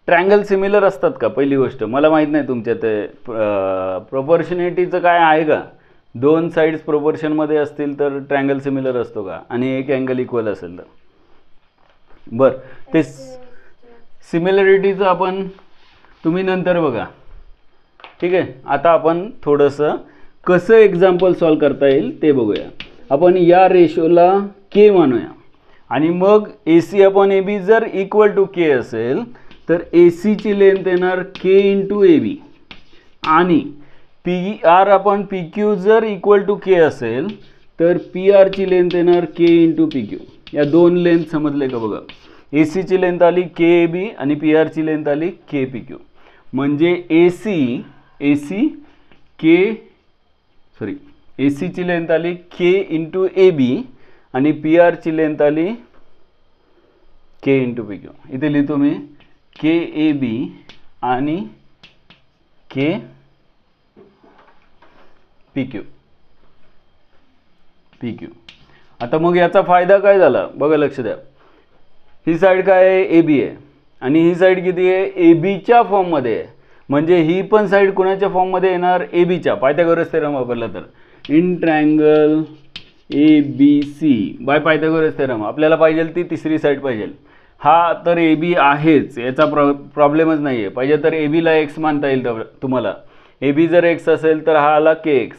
ट्रायंगल सिमिलर असतात का, पहिली गोष्ट. मला माहीत नाही तुमच्या ते प्रोपोर्शनिटीचं काय आहे का. दोन साईड्स प्रोपोर्शनमध्ये असतील तर ट्रायंगल सिमिलर असतो का, आणि एक अँगल इक्वल असेल तर. बरं, ते सिमिलरिटीचं आपण तुम्ही नंतर बघा. ठीक आहे, आता आपण थोडंसं कसं एक्झाम्पल सॉल्व करता येईल ते बघूया. आपण या रेशोला के मानूया आणि मग ए सी अपॉन ए बी जर इक्वल टू के असेल तर ए सीची लेंथ येणार के इंटू ए बी, आणि P R upon P Q जर इक्वल टू के असेल तर पी आरची लेंथ येणार के इंटू पी क्यू. या दोन लेंथ समजले का बघा. ए सीची लेंथ आली के ए बी आणि पी आरची लेंथ आली के पी क्यू. म्हणजे ए सीची लेंथ आली के इंटू ए बी आणि पी आरची लेंथ आली के इंटू पी क्यू. इथे लिहितो मी के ए बी आणि के पी क्यू. आता मग याचा फायदा काय झाला बघा, लक्ष द्या. ही साईड काय आहे, ए बी आहे, आणि ही साईड किती आहे, ए बीच्या फॉर्ममध्ये आहे. म्हणजे ही पण साईड कुणाच्या फॉर्ममध्ये येणार, ए बीच्या. पायथागोरस थेरम वापरला तर in triangle ABC bye Pythagoras theorem आपल्याला पाहिजे ती तिसरी साईड पाहिजे. हा तर AB आहेच, याचा प्रॉब्लेमच नाही आहे. पाहिजे तर ABला x मानता येईल तुम्हाला. AB जर x असेल तर हा आला kx,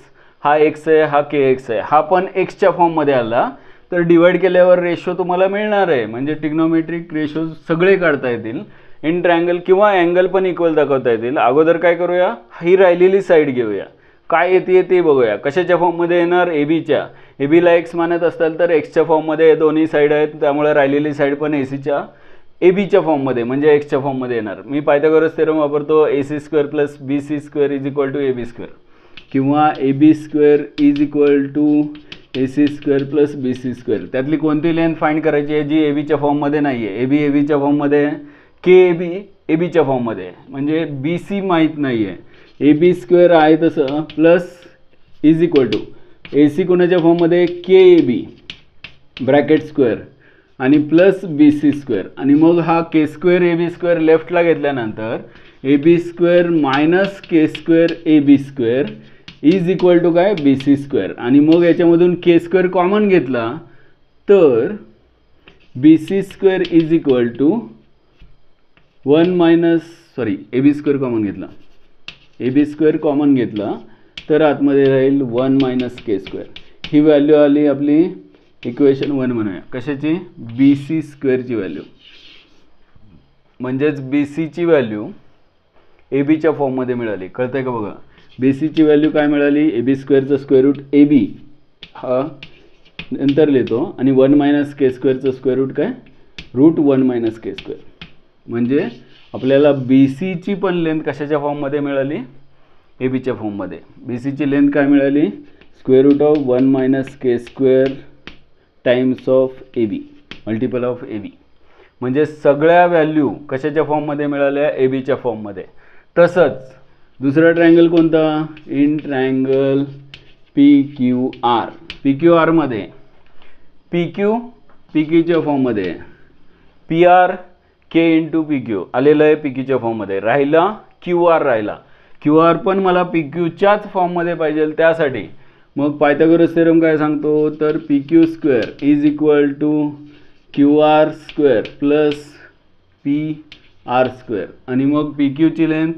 हा x आहे, हा kx आहे, हा पण xच्या फॉर्ममध्ये आला तर डिवाइड केल्यावर रेशो तुम्हाला मिळणार आहे. म्हणजे ट्रिग्नोमेट्रिक रेशो सगळे काढता येतील इन ट्रायंगल, किंवा अँगल पण इक्वल दाखवता येतील. अगोदर काय करूया, ही राहिलेली साईड घेऊया, काय येते ते बघूया. कशाच्या फॉर्ममध्ये येणार, ABच्या. ABला x मानत असाल तर xच्या फॉर्ममध्ये दोन्ही साईड आहेत, त्यामुळे राहिलेली साईड पण ABच्या फॉर्ममध्ये म्हणजे xच्या फॉर्ममध्ये येणार. मी पायथागोरस थेरम वापरतो, AC² + BC² = AB², किंवा AB² = AC² + BC². त्यातली कोणती लेंथ फाइंड करायची आहे जी ABच्या फॉर्ममध्ये नाही आहे. ABच्या फॉर्ममध्ये आहे, KB ABच्या फॉर्ममध्ये आहे, म्हणजे BC माहीत नाही आहे. AB² आहे तसं प्लस AC कोणाच्या फॉर्ममध्ये, KAB (स्क्वेअर) आणि प्लस BC², आणि मग हा K² AB² लेफ्टला घेतल्यानंतर AB² - K² AB² काय, BC², आणि मग याच्यामधून K² कॉमन घेतला तर BC² AB² कॉमन घेतला तर आतमध्ये राहील 1 - K². ही व्हॅल्यू आली आपली इक्वेशन 1 म्हणूया. कशाची, BC² ची व्हॅल्यू. म्हणजेच BC ची व्हॅल्यू ABच्या फॉर्ममध्ये मिळाली. कळतंय का बघा. BC ची व्हॅल्यू काय मिळाली, AB² स्क्वेअर रूट AB हा नंतर लिहितो, आणि 1 - K² स्क्वेअर रूट काय, √1 - K². म्हणजे आपल्याला BC ची पण लेंथ कशाच्या फॉर्ममध्ये मिळाली, ABच्या फॉर्ममध्ये. BC ची लेंथ काय मिळाली, √1 - K² times of AB, multiple of AB. म्हणजे सगळ्या व्हॅल्यू कशाच्या फॉर्ममध्ये मिळाल्या, ABच्या फॉर्ममध्ये. तसंच दुसरा ट्रायंगल कोणता, इन ट्रायंगल PQR. PQR मध्ये PQच्या फॉर्ममध्ये, PR K × PQ आलेलं आहे PQच्या फॉर्ममध्ये. राहिला QR राहिला. QR पण मला PQच्याच फॉर्ममध्ये पाहिजे, त्यासाठी मग पायथागोरस थेरम काय सांगतो, तर PQ² = QR² + PR², आणि मग PQ ची लेंथ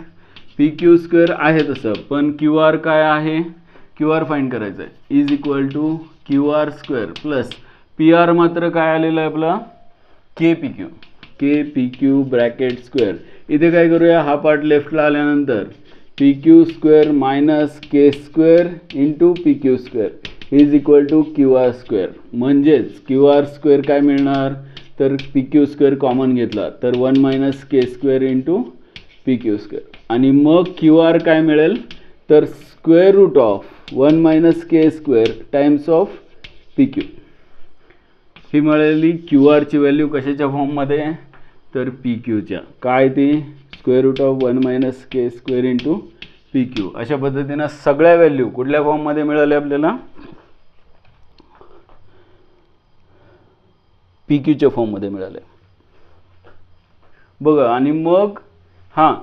PQ² आहे तसं, पण QR काय आहे, QR फाइंड करायचं आहे, = QR² + PR मात्र काय आलेलं आहे आपला, KPQ (स्क्वेअर). इथे काय करूया, हा पार्ट लेफ्टला आल्यानंतर PQ² - K² × PQ² = QR². म्हणजेच QR² काय मिळणार, तर PQ² कॉमन घेतला तर 1 - K² × PQ², आणि मग QR काय मिळेल, तर √1 - K² टाइम्स ऑफ PQ. ही मिळालेली QR ची व्हॅल्यू कशाच्या फॉर्ममध्ये, तर PQच्या. काय ती, √1 - K² × PQ. अशा पद्धतीनं सगळ्या व्हॅल्यू कुठल्या फॉर्ममध्ये मिळाल्या आपल्याला, PQच्या फॉर्ममध्ये मिळाल्या बघा. आणि मग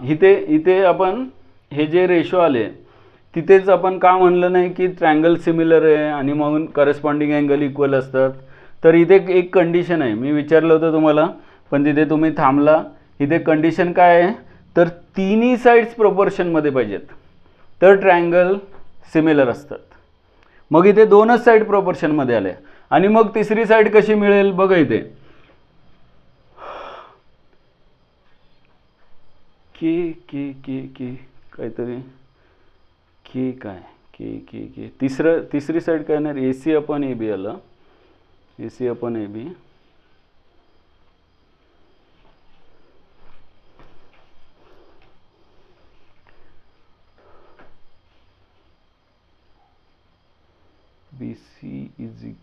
इथे आपण हे जे रेशो आले तिथेच आपण का म्हणलं नाही की ट्रायंगल सिमिलर आहे आणि मग करस्पॉन्डिंग अँगल इक्वल असतात. तर इथे एक कंडिशन आहे, मी विचारलं होतं तुम्हाला पण तिथे तुम्ही थांबला. इथे कंडिशन काय आहे, तर तिन्ही साईड्स प्रोपोर्शनमध्ये पाहिजेत तर ट्रायंगल सिमिलर असतात. मग इथे दोनच साईड प्रोपोर्शनमध्ये आल्या, आणि मग तिसरी साईड कशी मिळेल बघा. इथे के काहीतरी के तिसरी साईड काय येणार, AC/AB आला, AC/AB. BC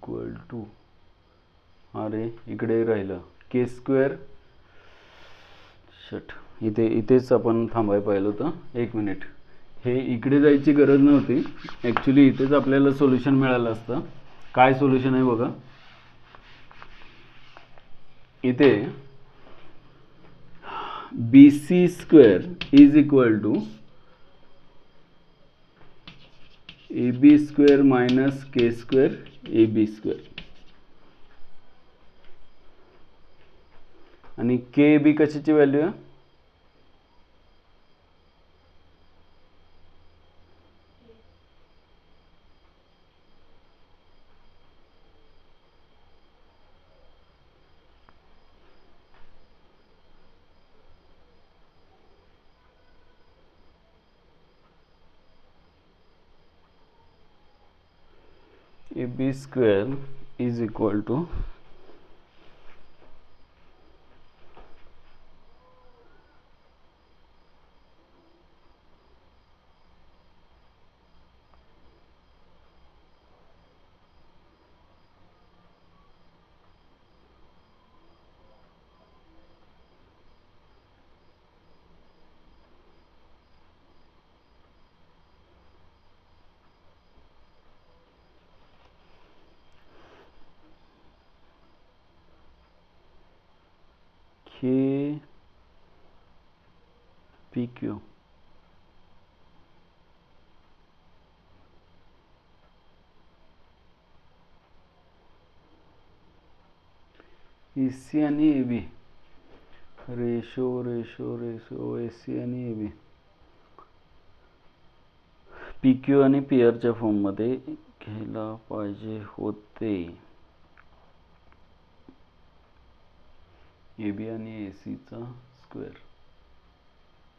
= अरे इकडे राहिलं K². इथेच आपण थांबायला पाहिलं होतं. एक मिनिट, हे इकडे जायची गरज नव्हती ॲक्च्युली, इथेच आपल्याला सोल्युशन मिळालं असतं. काय सोल्युशन आहे बघा. इथे BC² = A B square minus K square A B square आणि के बी कशाची व्हॅल्यू आहे A B square is equal to K P Q A C आणि A B ratio ratio ratio A C आणि A B P Q आणि P आरच्या फॉर्ममध्ये घ्यायला पाहिजे होते ए बी आणि ए सीचा square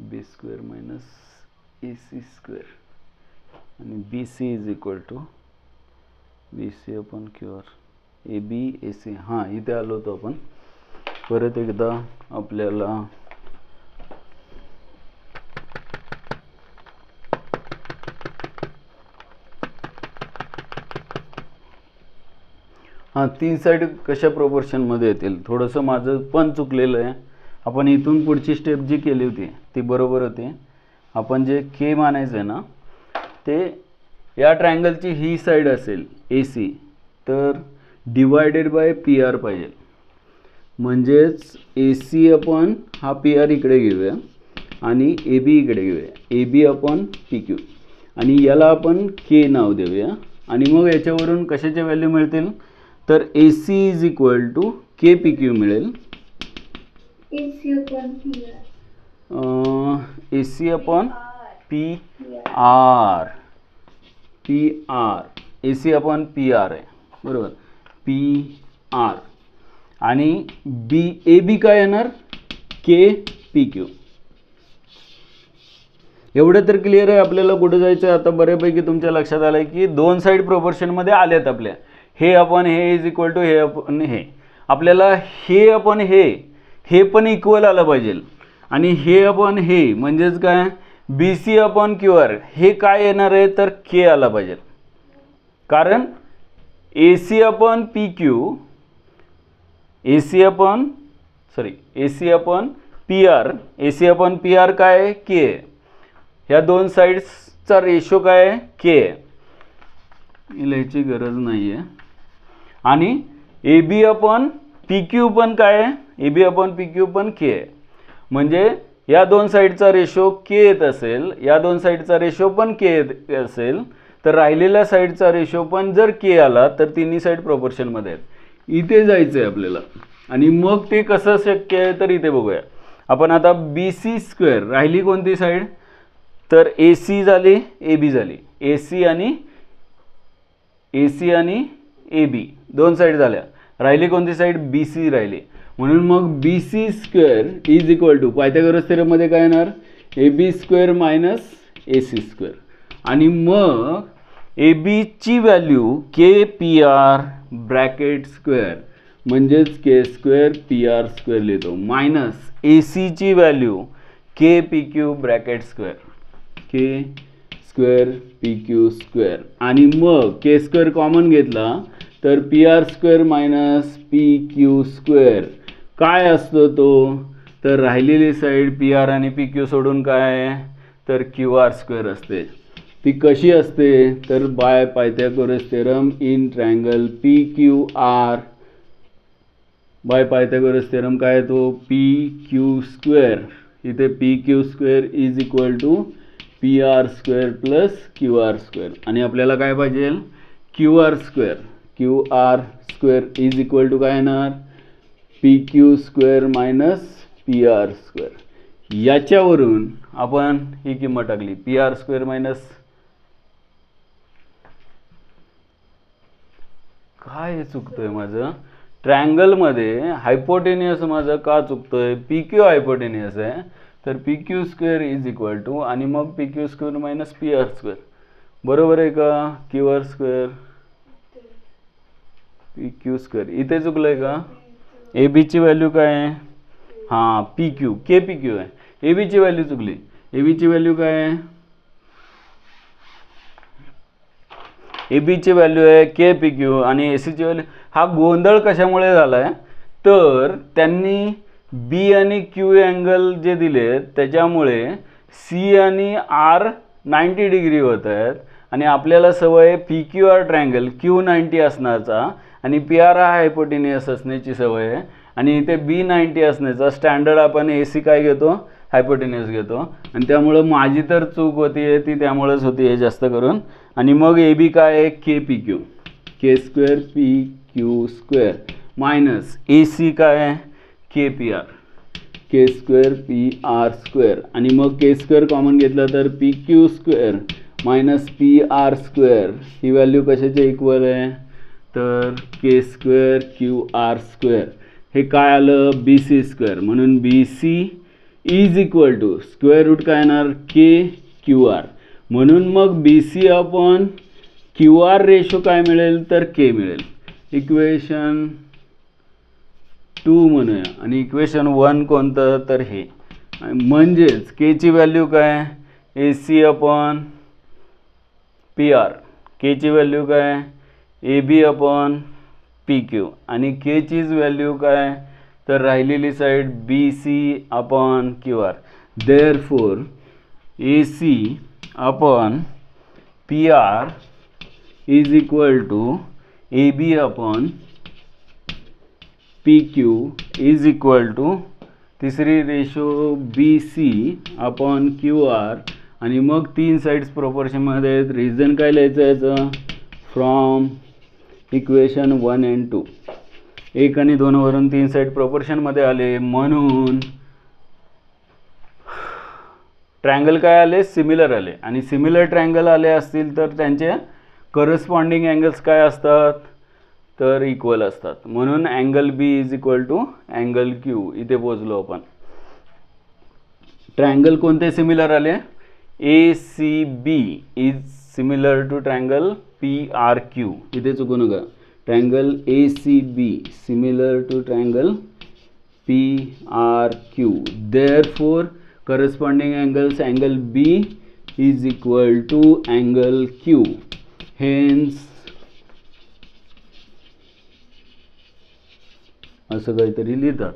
B square minus A C square आणि B C is equal to B C upon Q R A B A C. हां इथे आलो होतो आपण परत एकदा आपल्याला हां तीन साईड कशा प्रोपोर्शनमध्ये येतील थोडंसं माझं पण चुकलेलं आहे. आपण इथून पुढची स्टेप जी केली होती ती बरोबर होती. आपण जे के मानायचं आहे ना ते या ट्रायंगलची ही साईड असेल ए सी तर डिवायडेड बाय पी आर पाहिजे. म्हणजेच ए सी अपॉन हा पी आर इकडे घेऊया आणि ए बी इकडे घेऊया A B upon P Q आणि याला आपण के नाव देऊया आणि मग याच्यावरून कशाच्या व्हॅल्यू मिळतील तर A C is equal to K P Q मिळेल A C upon P R A C upon P R आहे बरोबर पी आर आणि बी ए बी काय येणार के पी क्यू. एवढं तर क्लिअर आहे आपल्याला कुठे जायचं आहे आता बऱ्यापैकी तुमच्या लक्षात आलं आहे की दोन साईड प्रोपोर्शनमध्ये आलेत आपल्या हे अपॉन हे इज इक्वल टू हे अपॉन हे. आपल्याला हे अपॉन हे पण इक्वल आलं पाहिजे आणि हे अपॉन हे म्हणजेच काय B C upon Q R हे काय येणार आहे तर के आला पाहिजे कारण A C upon P Q A C upon P R काय आहे के ह्या दोन साईड्सचा रेशो काय आहे के लिहायची गरज नाही आहे आणि A B upon P Q पण काय आहे A B upon P Q पण के आहे. म्हणजे या दोन साईडचा रेशो के येत असेल या दोन साईडचा रेशो पण के येत असेल तर राहिलेल्या साईडचा रेशो पण जर के आला तर तिन्ही साईड प्रोपोर्शनमध्ये आहेत. इथे जायचं आहे आपल्याला आणि मग ते कसं शक्य आहे तर इथे बघूया आपण आता बी सी स्क्वेअर राहिली कोणती साईड तर ए सी झाली ए बी झाली ए सी आणि ए बी दोन साईड झाल्या राहिली कोणती साईड बी सी राहिली म्हणून मग B C square is equal to Pythagoras थेरममध्ये काय येणार A B square minus A C square आणि मग ए बीची value K P R bracket square म्हणजेच K square P R square लिहितो मायनस ए सीची value K P Q bracket square K square P Q square आणि मग K square common घेतला तर P R square minus P Q square काय असतो तो तर राहिलेली साईड पी आर आणि पी क्यू सोडून काय तर क्यू आर स्क्वेअर असते. ती कशी असते तर by Pythagoras theorem in triangle P Q R by Pythagoras theorem काय तो पी क्यू स्क्वेअर इथे P Q square is equal to P R square plus Q R square. आणि आपल्याला काय पाहिजे, Q R square. Q R square is equal to काय येणार, P Q square minus P R square. याच्यावरून आपण ही किंमत टाकली, पी आर स्क्वेअर मायनस काय चुकतंय माझं, ट्रायंगलमध्ये हायपोटेनियस माझं का चुकतंय, पी क्यू हायपोटेनियस आहे, तर P Q square is equal to आणि मग P Q square minus P R square. बरोबर आहे का, Q R square P Q square. इथे चुकलंय का, ए बीची व्हॅल्यू काय आहे, हां P Q, K P Q आहे, ए बीची व्हॅल्यू चुकली. ए बीची व्हॅल्यू काय आहे, ए बीची व्हॅल्यू आहे के पी क्यू आणि ए सीची व्हॅल्यू. हा गोंधळ कशामुळे झाला आहे, तर त्यांनी बी आणि क्यू अँगल जे दिले त्याच्यामुळे सी आणि आर 90 डिग्री होत आहेत आणि आपल्याला सवय P Q R triangle Q 90 असण्याचा आणि पी आर हा हायपोटेनियस असण्याची सवय आहे. आणि इथे बी 90 असण्याचा स्टँडर्ड आपण ए सी काय घेतो, हायपोटेनियस घेतो. आणि त्यामुळं माझी तर चूक होती आहे ती त्यामुळेच होती आहे जास्त करून. आणि मग ए बी काय आहे, K P Q, K square P Q square minus A C काय आहे, K P R, K square P R square. आणि मग के स्क्वेअर कॉमन घेतला तर P Q square minus P R square. ही value कशाच्या इक्वल आहे, तर K square Q R square. हे काय आलं, बी सी स्क्वेअर. म्हणून B C is equal to square root काय येणार, के क्यू आर. म्हणून मग B C upon Q R ratio काय मिळेल, तर के मिळेल. इक्वेशन 2 म्हणूया. आणि इक्वेशन 1 कोणतं, तर हे. म्हणजेच केची व्हॅल्यू काय, A C upon P R, केची व्हॅल्यू काय, A B upon P Q. आणि केचीच व्हॅल्यू काय, तर राहिलेली side B C upon Q R. Therefore A C upon P R is equal to A B upon P Q is equal to तिसरी ratio B C upon Q R. आणि मग 3 sides प्रोपोर्शनमध्ये आहेत. Reason काय लिहायचं याचं, from equation 1 and 2. 1 आणि 2 वरून 3 साईड प्रोपोर्शनमध्ये आले म्हणून ट्रायंगल काय आले, सिमिलर आले. आणि सिमिलर ट्रायंगल आले असतील तर त्यांचे करस्पॉन्डिंग अँगल्स काय असतात, तर इक्वल असतात. म्हणून angle B is equal to angle Q. इथे पोचलो आपण. ट्रायंगल कोणते सिमिलर आले, A C B is similar to triangle P R Q. इथे चुकू नका, triangle A C B similar to triangle P R Q. Therefore corresponding angles, angle B is equal to angle Q. Hence असं काहीतरी लिहितात.